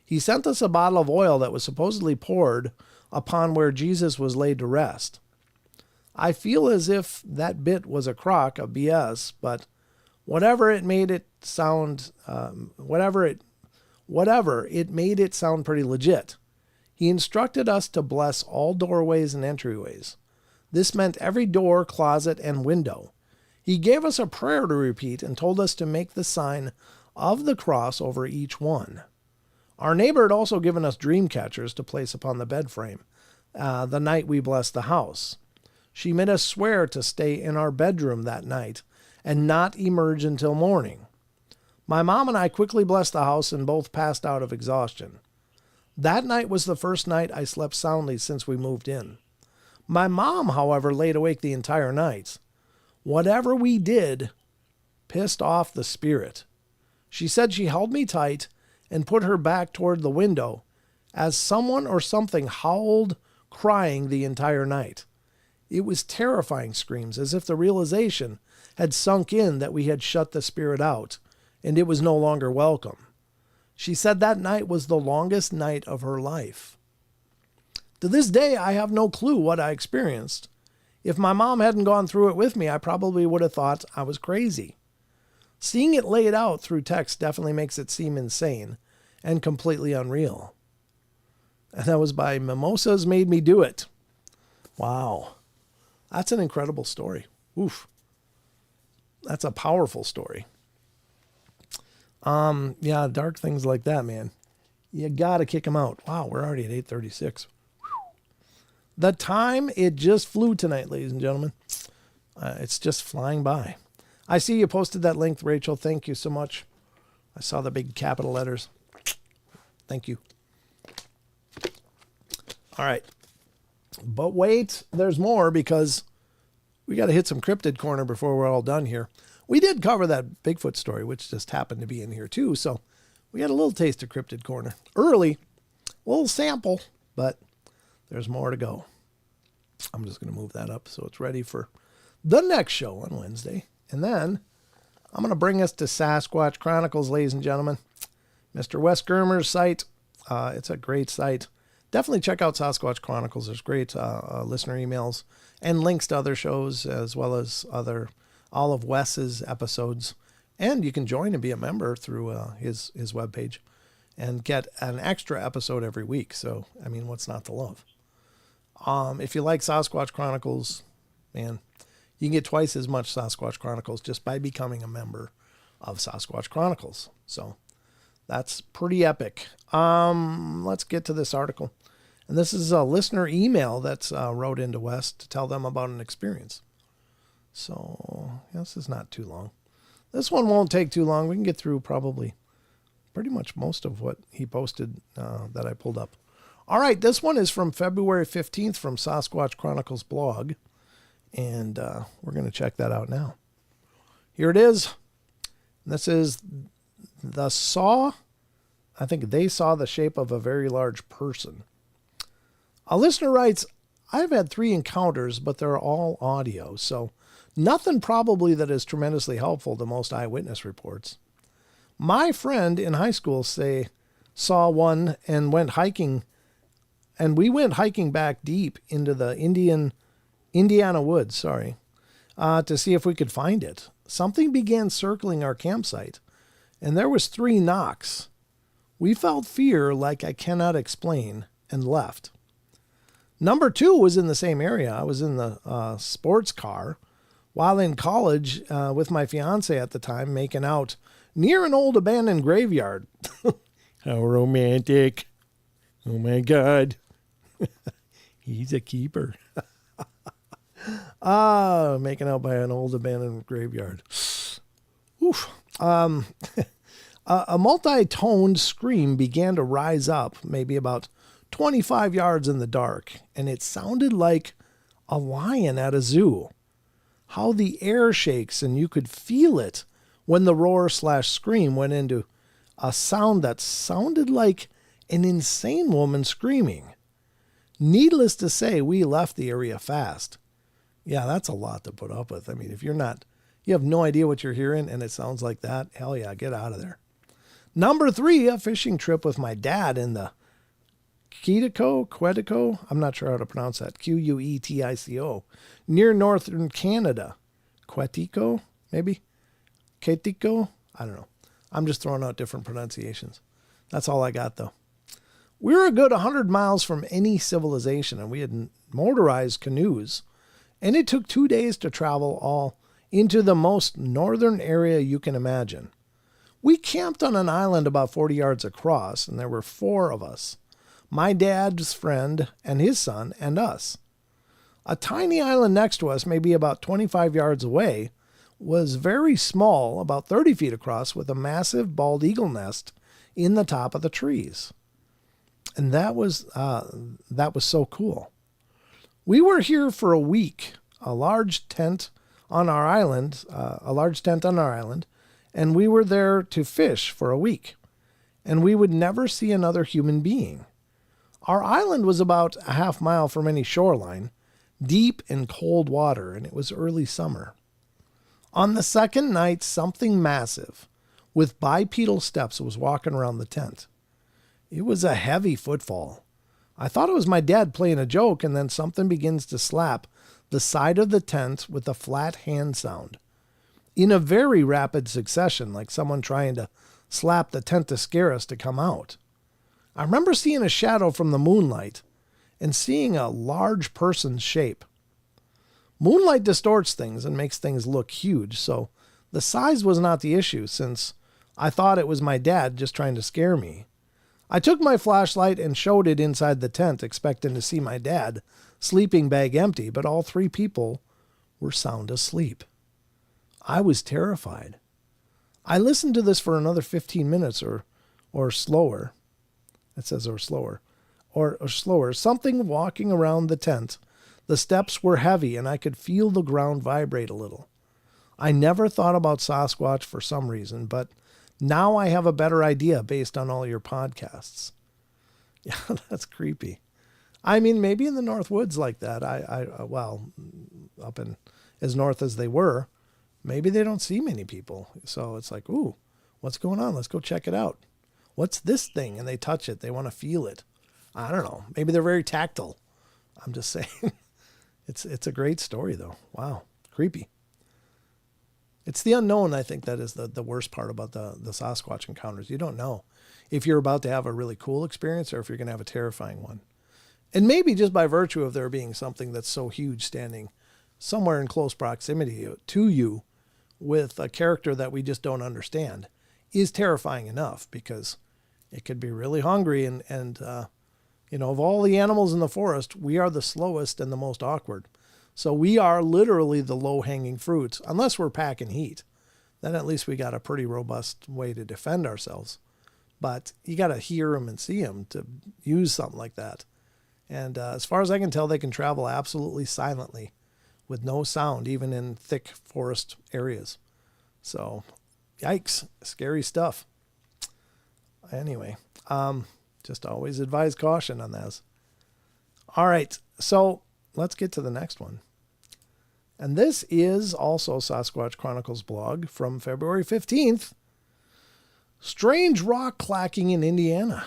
He sent us a bottle of oil that was supposedly poured upon where Jesus was laid to rest. I feel as if that bit was a crock of BS, but whatever it made it sound pretty legit. He instructed us to bless all doorways and entryways. This meant every door, closet, and window. He gave us a prayer to repeat and told us to make the sign of the cross over each one. Our neighbor had also given us dream catchers to place upon the bed frame the night we blessed the house. She made us swear to stay in our bedroom that night and not emerge until morning. My mom and I quickly blessed the house and both passed out of exhaustion. That night was the first night I slept soundly since we moved in. My mom, however, laid awake the entire night. Whatever we did pissed off the spirit. She said she held me tight and put her back toward the window as someone or something howled, crying the entire night. It was terrifying screams, as if the realization had sunk in that we had shut the spirit out, and it was no longer welcome. She said that night was the longest night of her life. To this day, I have no clue what I experienced. If my mom hadn't gone through it with me, I probably would have thought I was crazy. Seeing it laid out through text definitely makes it seem insane and completely unreal. And that was by Mimosas Made Me Do It. Wow. That's an incredible story. Oof. That's a powerful story. Yeah, dark things like that, man. You gotta kick them out. Wow, we're already at 8:36. The time, it just flew tonight, ladies and gentlemen. It's just flying by. I see you posted that link, Rachel. Thank you so much. I saw the big capital letters. Thank you. All right. But wait, there's more, because we got to hit some cryptid corner before we're all done here. We did cover that Bigfoot story, which just happened to be in here too. So we got a little taste of cryptid corner early, a little sample, but there's more to go. I'm just going to move that up so it's ready for the next show on Wednesday. And then I'm going to bring us to Sasquatch Chronicles, ladies and gentlemen. Mr. Wes Germer's site. It's a great site. Definitely check out Sasquatch Chronicles. There's great listener emails and links to other shows, as well as all of Wes's episodes. And you can join and be a member through his webpage and get an extra episode every week. So, I mean, what's not to love? If you like Sasquatch Chronicles, man, you can get twice as much Sasquatch Chronicles just by becoming a member of Sasquatch Chronicles. So that's pretty epic. Let's get to this article. And this is a listener email that's wrote into Wes to tell them about an experience. So this is not too long. This one won't take too long. We can get through probably pretty much most of what he posted that I pulled up. All right, this one is from February 15th from Sasquatch Chronicles blog. And we're going to check that out now. Here it is. This is the saw. I think they saw the shape of a very large person. A listener writes, I've had 3 encounters, but they're all audio, so nothing probably that is tremendously helpful to most eyewitness reports. My friend in high school say saw one and went hiking. And we went hiking back deep into the Indiana woods, to see if we could find it. Something began circling our campsite, and there was 3 knocks. We felt fear like I cannot explain and left. Number 2 was in the same area. I was in the sports car while in college with my fiance at the time, making out near an old abandoned graveyard. How romantic. Oh my God. He's a keeper. Making out by an old abandoned graveyard. Oof. A multi-toned scream began to rise up, maybe about 25 yards in the dark, and it sounded like a lion at a zoo. How the air shakes and you could feel it when the roar/scream went into a sound that sounded like an insane woman screaming. Needless to say, we left the area fast. Yeah, that's a lot to put up with. I mean, if you have no idea what you're hearing and it sounds like that, hell yeah, get out of there. Number 3, a fishing trip with my dad in the Quetico, I'm not sure how to pronounce that, Quetico, near northern Canada. Quetico, maybe? Quetico? I don't know. I'm just throwing out different pronunciations. That's all I got, though. We were a good 100 miles from any civilization, and we had motorized canoes, and it took 2 days to travel all into the most northern area you can imagine. We camped on an island about 40 yards across, and there were 4 of us. My dad's friend and his son and us. A tiny island next to us, maybe about 25 yards away, was very small, about 30 feet across, with a massive bald eagle nest in the top of the trees. And that was so cool. We were here for a week, a large tent on our island, and we were there to fish for a week. And we would never see another human being. Our island was about a half mile from any shoreline, deep in cold water, and it was early summer. On the second night, something massive with bipedal steps was walking around the tent. It was a heavy footfall. I thought it was my dad playing a joke, and then something begins to slap the side of the tent with a flat hand sound. In a very rapid succession, like someone trying to slap the tent to scare us to come out. I remember seeing a shadow from the moonlight and seeing a large person's shape. Moonlight distorts things and makes things look huge, so the size was not the issue since I thought it was my dad just trying to scare me. I took my flashlight and showed it inside the tent, expecting to see my dad, sleeping bag empty, but all 3 people were sound asleep. I was terrified. I listened to this for another 15 minutes or slower. It says or slower. Or slower. Something walking around the tent. The steps were heavy and I could feel the ground vibrate a little. I never thought about Sasquatch for some reason, but now I have a better idea based on all your podcasts. Yeah, that's creepy. I mean, maybe in the North Woods like that, well, up in as north as they were, maybe they don't see many people. So it's like, ooh, what's going on? Let's go check it out. What's this thing? And they touch it. They want to feel it. I don't know. Maybe they're very tactile. I'm just saying. It's a great story, though. Wow. Creepy. It's the unknown, I think, that is the worst part about the Sasquatch encounters. You don't know if you're about to have a really cool experience or if you're going to have a terrifying one. And maybe just by virtue of there being something that's so huge standing somewhere in close proximity to you with a character that we just don't understand is terrifying enough, because it could be really hungry and of all the animals in the forest, we are the slowest and the most awkward. So we are literally the low-hanging fruits, unless we're packing heat. Then at least we got a pretty robust way to defend ourselves. But you got to hear them and see them to use something like that. And as far as I can tell, they can travel absolutely silently with no sound, even in thick forest areas. So, yikes, scary stuff. Anyway, just always advise caution on this. All right, so let's get to the next one. And this is also Sasquatch Chronicles blog from February 15th. Strange rock clacking in Indiana.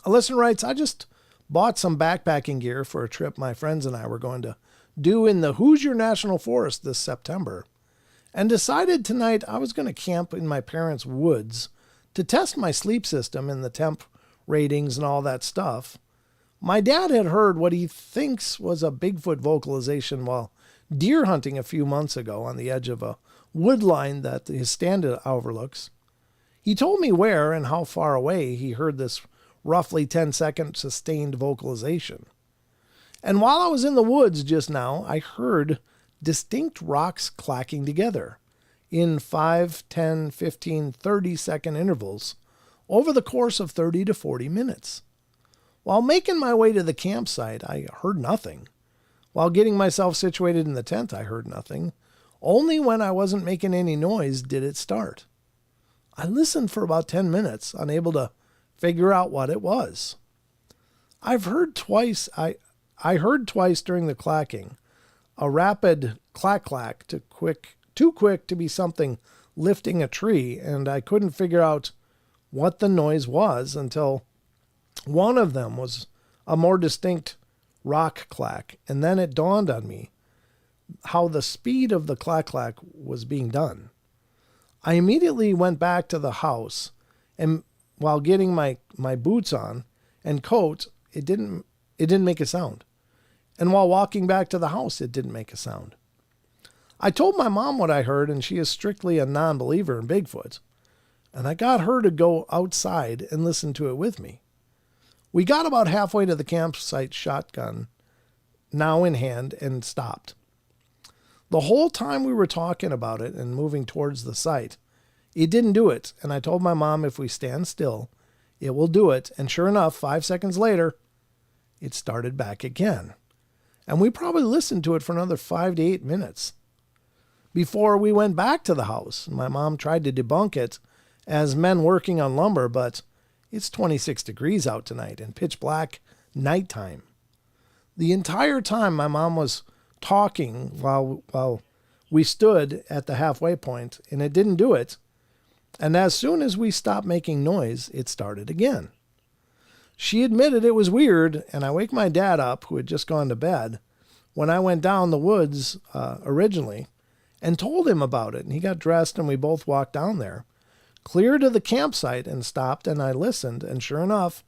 A listener writes, I just bought some backpacking gear for a trip my friends and I were going to do in the Hoosier National Forest this September, and decided tonight I was going to camp in my parents' woods to test my sleep system and the temp ratings and all that stuff. My dad had heard what he thinks was a Bigfoot vocalization while deer hunting a few months ago on the edge of a wood line that his stand overlooks. He told me where and how far away he heard this roughly 10-second sustained vocalization. And while I was in the woods just now, I heard distinct rocks clacking together in 5, 10, 15, 30-second intervals over the course of 30 to 40 minutes. While making my way to the campsite, I heard nothing. While getting myself situated in the tent, I heard nothing. Only when I wasn't making any noise did it start. I listened for about 10 minutes, unable to figure out what it was. I heard twice during the clacking, a rapid clack-clack too quick to be something lifting a tree, and I couldn't figure out what the noise was until one of them was a more distinct rock clack, and then it dawned on me how the speed of the clack-clack was being done. I immediately went back to the house, and while getting my boots on and coat, it didn't make a sound. And while walking back to the house, it didn't make a sound. I told my mom what I heard, and she is strictly a non-believer in Bigfoot, and I got her to go outside and listen to it with me. We got about halfway to the campsite, shotgun now in hand, and stopped. The whole time we were talking about it and moving towards the site, it didn't do it, and I told my mom if we stand still, it will do it, and sure enough, 5 seconds later, it started back again. And we probably listened to it for another 5 to 8 minutes. Before we went back to the house, my mom tried to debunk it as men working on lumber, but it's 26 degrees out tonight and pitch black nighttime. The entire time my mom was talking while we stood at the halfway point, and it didn't do it. And as soon as we stopped making noise, it started again. She admitted it was weird, and I wake my dad up, who had just gone to bed, when I went down the woods originally, and told him about it. And he got dressed, and we both walked down there, clear to the campsite, and stopped, and I listened, and sure enough,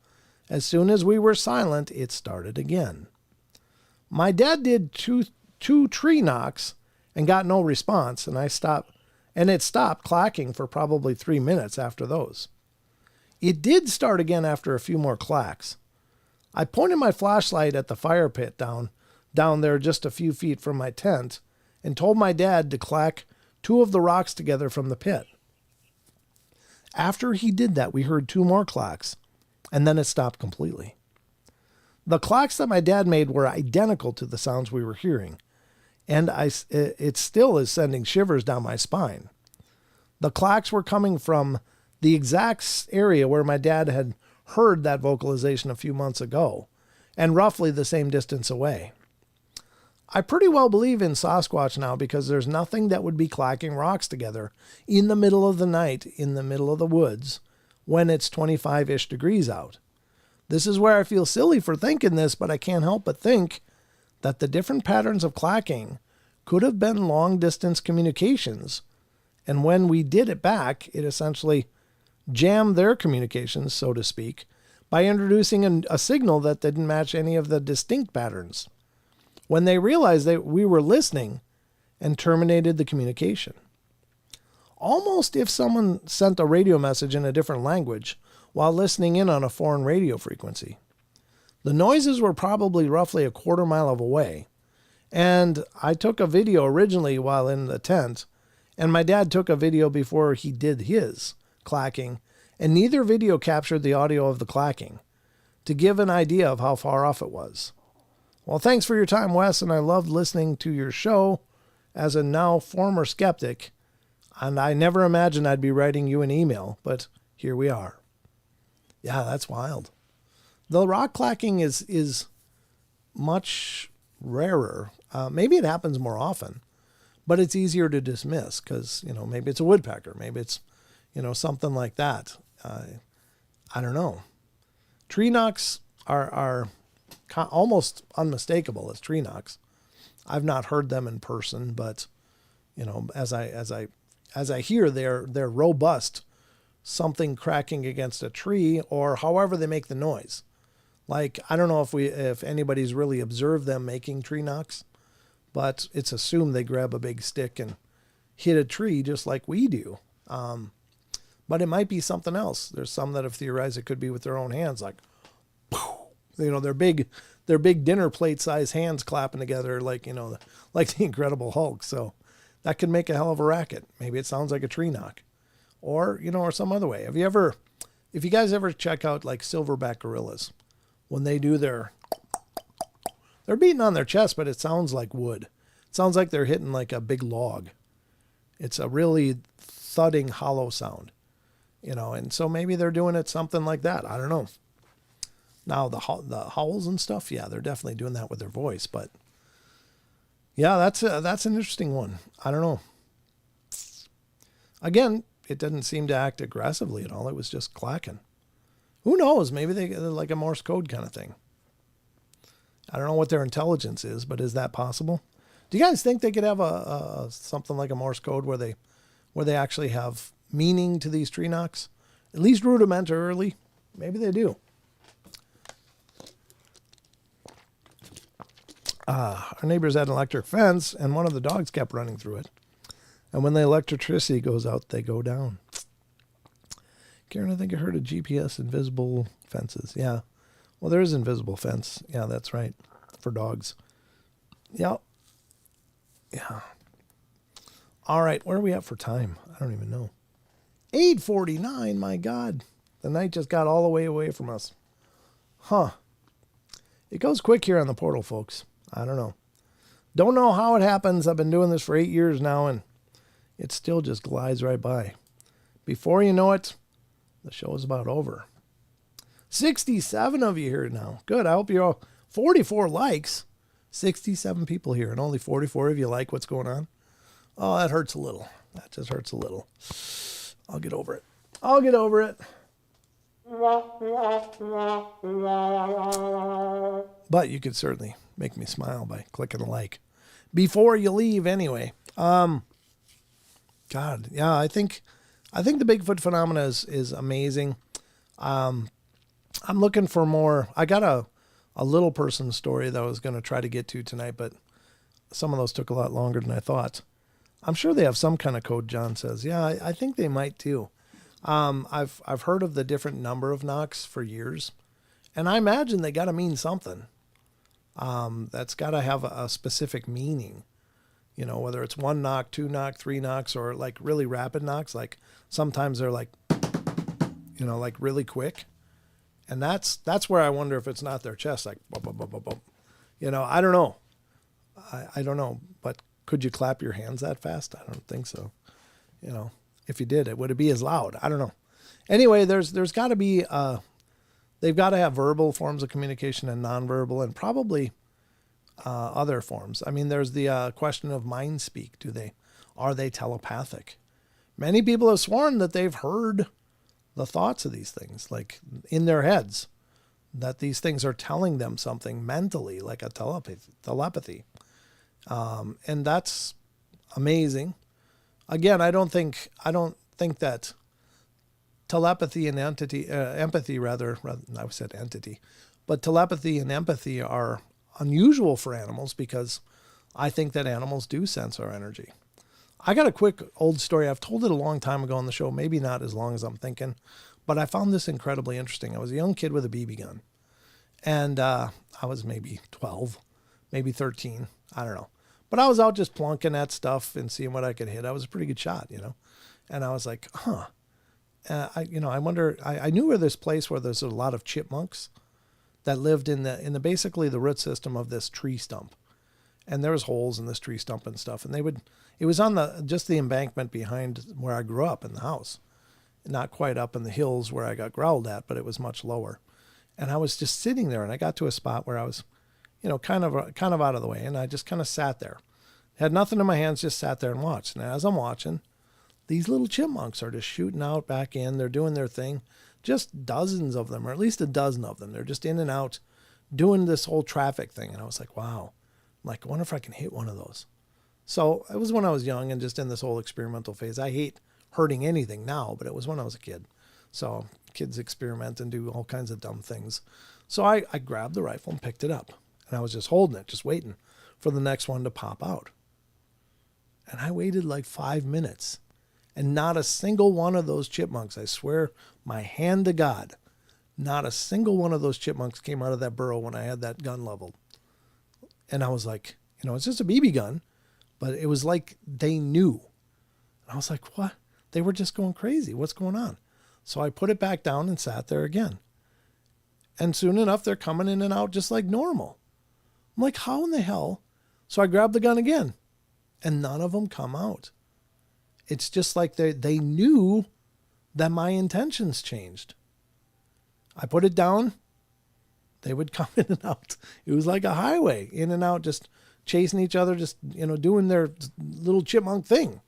as soon as we were silent, it started again. My dad did two tree knocks and got no response, and it stopped clacking for probably 3 minutes after those. It did start again after a few more clacks. I pointed my flashlight at the fire pit down there just a few feet from my tent and told my dad to clack 2 of the rocks together from the pit. After he did that, we heard 2 more clacks, and then it stopped completely. The clacks that my dad made were identical to the sounds we were hearing, and it still is sending shivers down my spine. The clacks were coming from the exact area where my dad had heard that vocalization a few months ago, and roughly the same distance away. I pretty well believe in Sasquatch now because there's nothing that would be clacking rocks together in the middle of the night, in the middle of the woods, when it's 25-ish degrees out. This is where I feel silly for thinking this, but I can't help but think that the different patterns of clacking could have been long-distance communications, and when we did it back, it essentially jammed their communications, so to speak, by introducing a signal that didn't match any of the distinct patterns, when they realized that we were listening and terminated the communication. Almost if someone sent a radio message in a different language while listening in on a foreign radio frequency. The noises were probably roughly a quarter mile away, and I took a video originally while in the tent, and my dad took a video before he did his clacking, and neither video captured the audio of the clacking to give an idea of how far off it was. Well, thanks for your time, Wes, and I loved listening to your show as a now former skeptic, and I never imagined I'd be writing you an email, but here we are. Yeah, that's wild. The rock clacking is much rarer. Maybe it happens more often, but it's easier to dismiss because, maybe it's a woodpecker. Maybe it's, something like that. I don't know. Tree knocks are almost unmistakable as tree knocks. I've not heard them in person, but as I hear, they're robust. Something cracking against a tree, or however they make the noise. Like, I don't know if anybody's really observed them making tree knocks, but it's assumed they grab a big stick and hit a tree just like we do. But it might be something else. There's some that have theorized it could be with their own hands, like, their big dinner plate size hands clapping together, like the Incredible Hulk. So that could make a hell of a racket. Maybe it sounds like a tree knock, or some other way. If you guys ever check out like silverback gorillas, when they do they're beating on their chest, but it sounds like wood. It sounds like they're hitting like a big log. It's a really thudding, hollow sound, and so maybe they're doing it something like that. I don't know. Now the howls and stuff, yeah, they're definitely doing that with their voice, but yeah, that's an interesting one. I don't know. Again, it didn't seem to act aggressively at all. It was just clacking. Who knows? Maybe they're like a Morse code kind of thing. I don't know what their intelligence is, but is that possible? Do you guys think they could have a something like a Morse code where they actually have meaning to these tree knocks? At least rudimentarily. Maybe they do. Our neighbors had an electric fence, and one of the dogs kept running through it. And when the electricity goes out, they go down. Karen, I think I heard of GPS invisible fences. Yeah. Well, there is invisible fence. Yeah, that's right. For dogs. Yeah. Yeah. All right. Where are we at for time? I don't even know. 8:49. My God. The night just got all the way away from us. Huh. It goes quick here on the portal, folks. I don't know. Don't know how it happens. I've been doing this for 8 years now, and it still just glides right by. Before you know it, the show is about over. 67 of you here now. Good. I hope you're all 44 likes. 67 people here, and only 44 of you like what's going on. Oh, that hurts a little. That just hurts a little. I'll get over it. I'll get over it. But you could certainly make me smile by clicking a like before you leave anyway. God, yeah, I think the Bigfoot phenomena is amazing. I'm looking for more. I got a little person story that I was going to try to get to tonight, but some of those took a lot longer than I thought. I'm sure they have some kind of code, John says. Yeah, I think they might too. I've heard of the different number of knocks for years, and I imagine they got to mean something. That's got to have a specific meaning. Whether it's 1 knock, 2 knock, 3 knocks, or like really rapid knocks. Like sometimes they're like, like really quick. And that's where I wonder if it's not their chest, like, bum, bum, bum, bum, bum. I don't know. I don't know, but could you clap your hands that fast? I don't think so. If you did, would it be as loud? I don't know. Anyway, there's got to be, they've got to have verbal forms of communication and nonverbal, and probably other forms. I mean, there's the question of mind speak. Are they telepathic? Many people have sworn that they've heard the thoughts of these things, like in their heads, that these things are telling them something mentally, like a telepathy. And that's amazing. Again, I don't think that telepathy and empathy, rather, I said entity, but telepathy and empathy are unusual for animals, because I think that animals do sense our energy. I got a quick old story. I've told it a long time ago on the show, maybe not as long as I'm thinking, but I found this incredibly interesting. I was a young kid with a BB gun, and I was maybe 12, maybe 13. I don't know. But I was out just plunking at stuff and seeing what I could hit. I was a pretty good shot, and I was like, I wonder, I knew where this place where there's a lot of chipmunks that lived in the basically the root system of this tree stump. And there was holes in this tree stump and stuff. And it was on just the embankment behind where I grew up in the house. Not quite up in the hills where I got growled at, but it was much lower. And I was just sitting there, and I got to a spot where I was, kind of out of the way. And I just kind of sat there. Had nothing in my hands, just sat there and watched. And as I'm watching, these little chipmunks are just shooting out back in. They're doing their thing. Just dozens of them, or at least a dozen of them. They're just in and out doing this whole traffic thing. And I was like, wow. I'm like, I wonder if I can hit one of those. So it was when I was young and just in this whole experimental phase. I hate hurting anything now, but it was when I was a kid. So kids experiment and do all kinds of dumb things. So I grabbed the rifle and picked it up. And I was just holding it, just waiting for the next one to pop out. And I waited like 5 minutes. And not a single one of those chipmunks, I swear, my hand to God, not a single one of those chipmunks came out of that burrow when I had that gun leveled. And I was like, it's just a BB gun, but it was like they knew. And I was like, what? They were just going crazy. What's going on? So I put it back down and sat there again. And soon enough, they're coming in and out just like normal. I'm like, how in the hell? So I grabbed the gun again, and none of them come out. It's just like they knew that my intentions changed. I put it down. They would come in and out. It was like a highway, in and out, just chasing each other, just, doing their little chipmunk thing.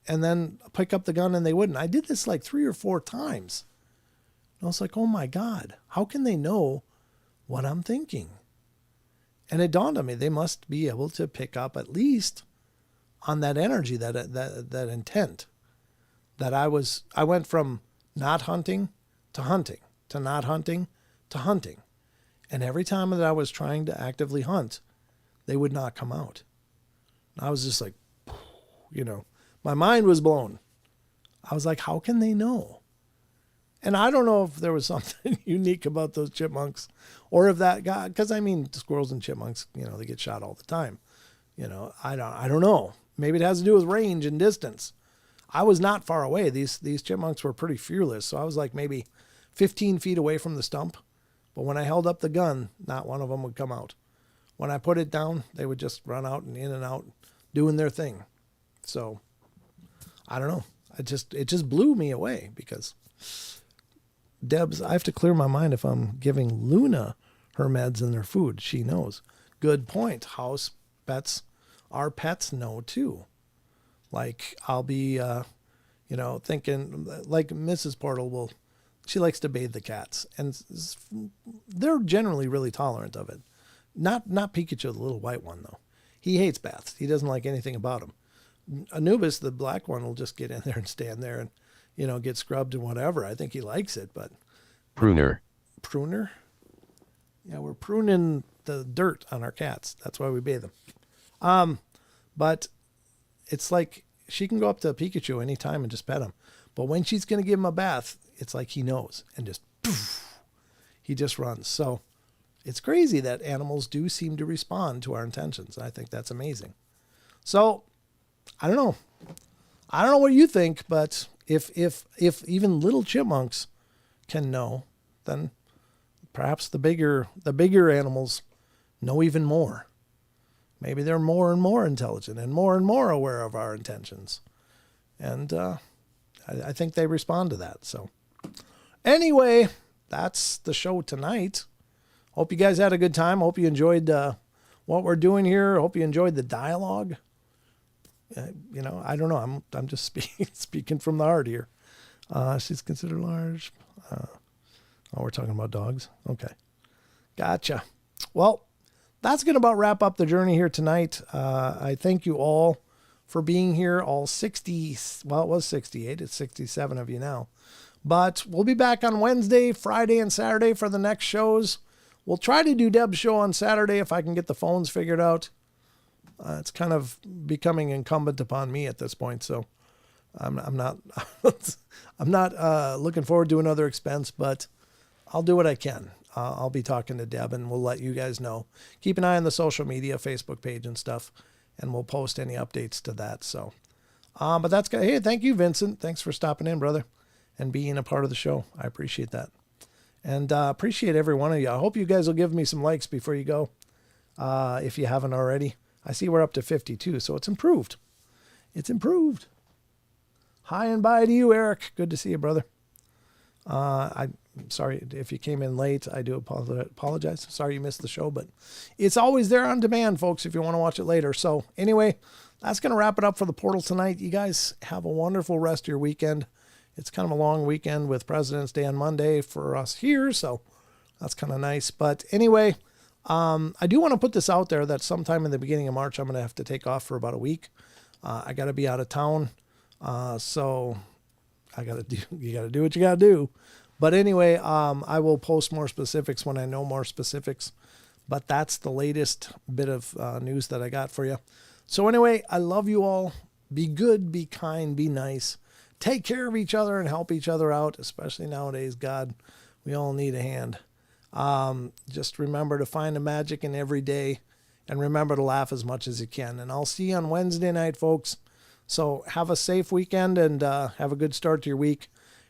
And then pick up the gun and they wouldn't. I did this like 3 or 4 times. And I was like, oh my God, how can they know what I'm thinking? And it dawned on me, they must be able to pick up at least on that energy, that intent. That I went from not hunting to hunting, to not hunting to hunting. And every time that I was trying to actively hunt, they would not come out. I was just like, my mind was blown. I was like, how can they know? And I don't know if there was something unique about those chipmunks, or if that guy, because squirrels and chipmunks, they get shot all the time. I don't know. Maybe it has to do with range and distance. I was not far away. These chipmunks were pretty fearless. So I was like maybe 15 feet away from the stump. But when I held up the gun, not one of them would come out. When I put it down, they would just run out and in and out doing their thing. So I don't know. It just blew me away, because Debs, I have to clear my mind if I'm giving Luna her meds and their food. She knows. Good point. House pets, our pets know too. Like I'll be, thinking like Mrs. Portal she likes to bathe the cats, and they're generally really tolerant of it. Not Pikachu, the little white one though. He hates baths. He doesn't like anything about them. Anubis, the black one, will just get in there and stand there and, get scrubbed and whatever. I think he likes it, but. Pruner? Yeah, we're pruning the dirt on our cats. That's why we bathe them. But it's like she can go up to Pikachu anytime and just pet him. But when she's going to give him a bath, it's like he knows, and just poof, he just runs. So it's crazy that animals do seem to respond to our intentions. I think that's amazing. So I don't know. I don't know what you think, but if even little chipmunks can know, then perhaps the bigger animals know even more. Maybe they're more and more intelligent and more aware of our intentions. And I think they respond to that. So anyway, that's the show tonight. Hope you guys had a good time. Hope you enjoyed what we're doing here. Hope you enjoyed the dialogue. I don't know. I'm just speaking from the heart here. She's considered large. We're talking about dogs. Okay. Gotcha. Well, that's going to about wrap up the journey here tonight. I thank you all for being here. All 60, well, it was 68. It's 67 of you now. But we'll be back on Wednesday, Friday, and Saturday for the next shows. We'll try to do Deb's show on Saturday if I can get the phones figured out. It's kind of becoming incumbent upon me at this point, so I'm not I'm not looking forward to another expense, but I'll do what I can. I'll be talking to Deb, and we'll let you guys know. Keep an eye on the social media, Facebook page and stuff, and we'll post any updates to that. So, but that's good. Hey, thank you, Vincent. Thanks for stopping in, brother, and being a part of the show. I appreciate that, and appreciate every one of you. I hope you guys will give me some likes before you go, if you haven't already. I see we're up to 52, so it's improved. It's improved. Hi and bye to you, Eric. Good to see you, brother. I'm sorry if you came in late. I do apologize. Sorry you missed the show, but it's always there on demand, folks, if you want to watch it later. So anyway, that's going to wrap it up for the portal tonight. You guys have a wonderful rest of your weekend. It's kind of a long weekend with President's Day on Monday for us here, so that's kind of nice. But anyway, I do want to put this out there that sometime in the beginning of March, I'm going to have to take off for about a week. I got to be out of town, so you got to do what you got to do. But anyway, I will post more specifics when I know more specifics. But that's the latest bit of news that I got for you. So anyway, I love you all. Be good, be kind, be nice. Take care of each other and help each other out, especially nowadays. God, we all need a hand. Just remember to find the magic in every day, and remember to laugh as much as you can. And I'll see you on Wednesday night, folks. So have a safe weekend and have a good start to your week.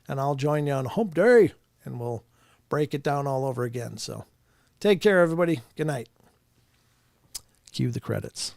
And I'll join you on Hump Day, and we'll break it down all over again. So take care, everybody. Good night. Cue the credits.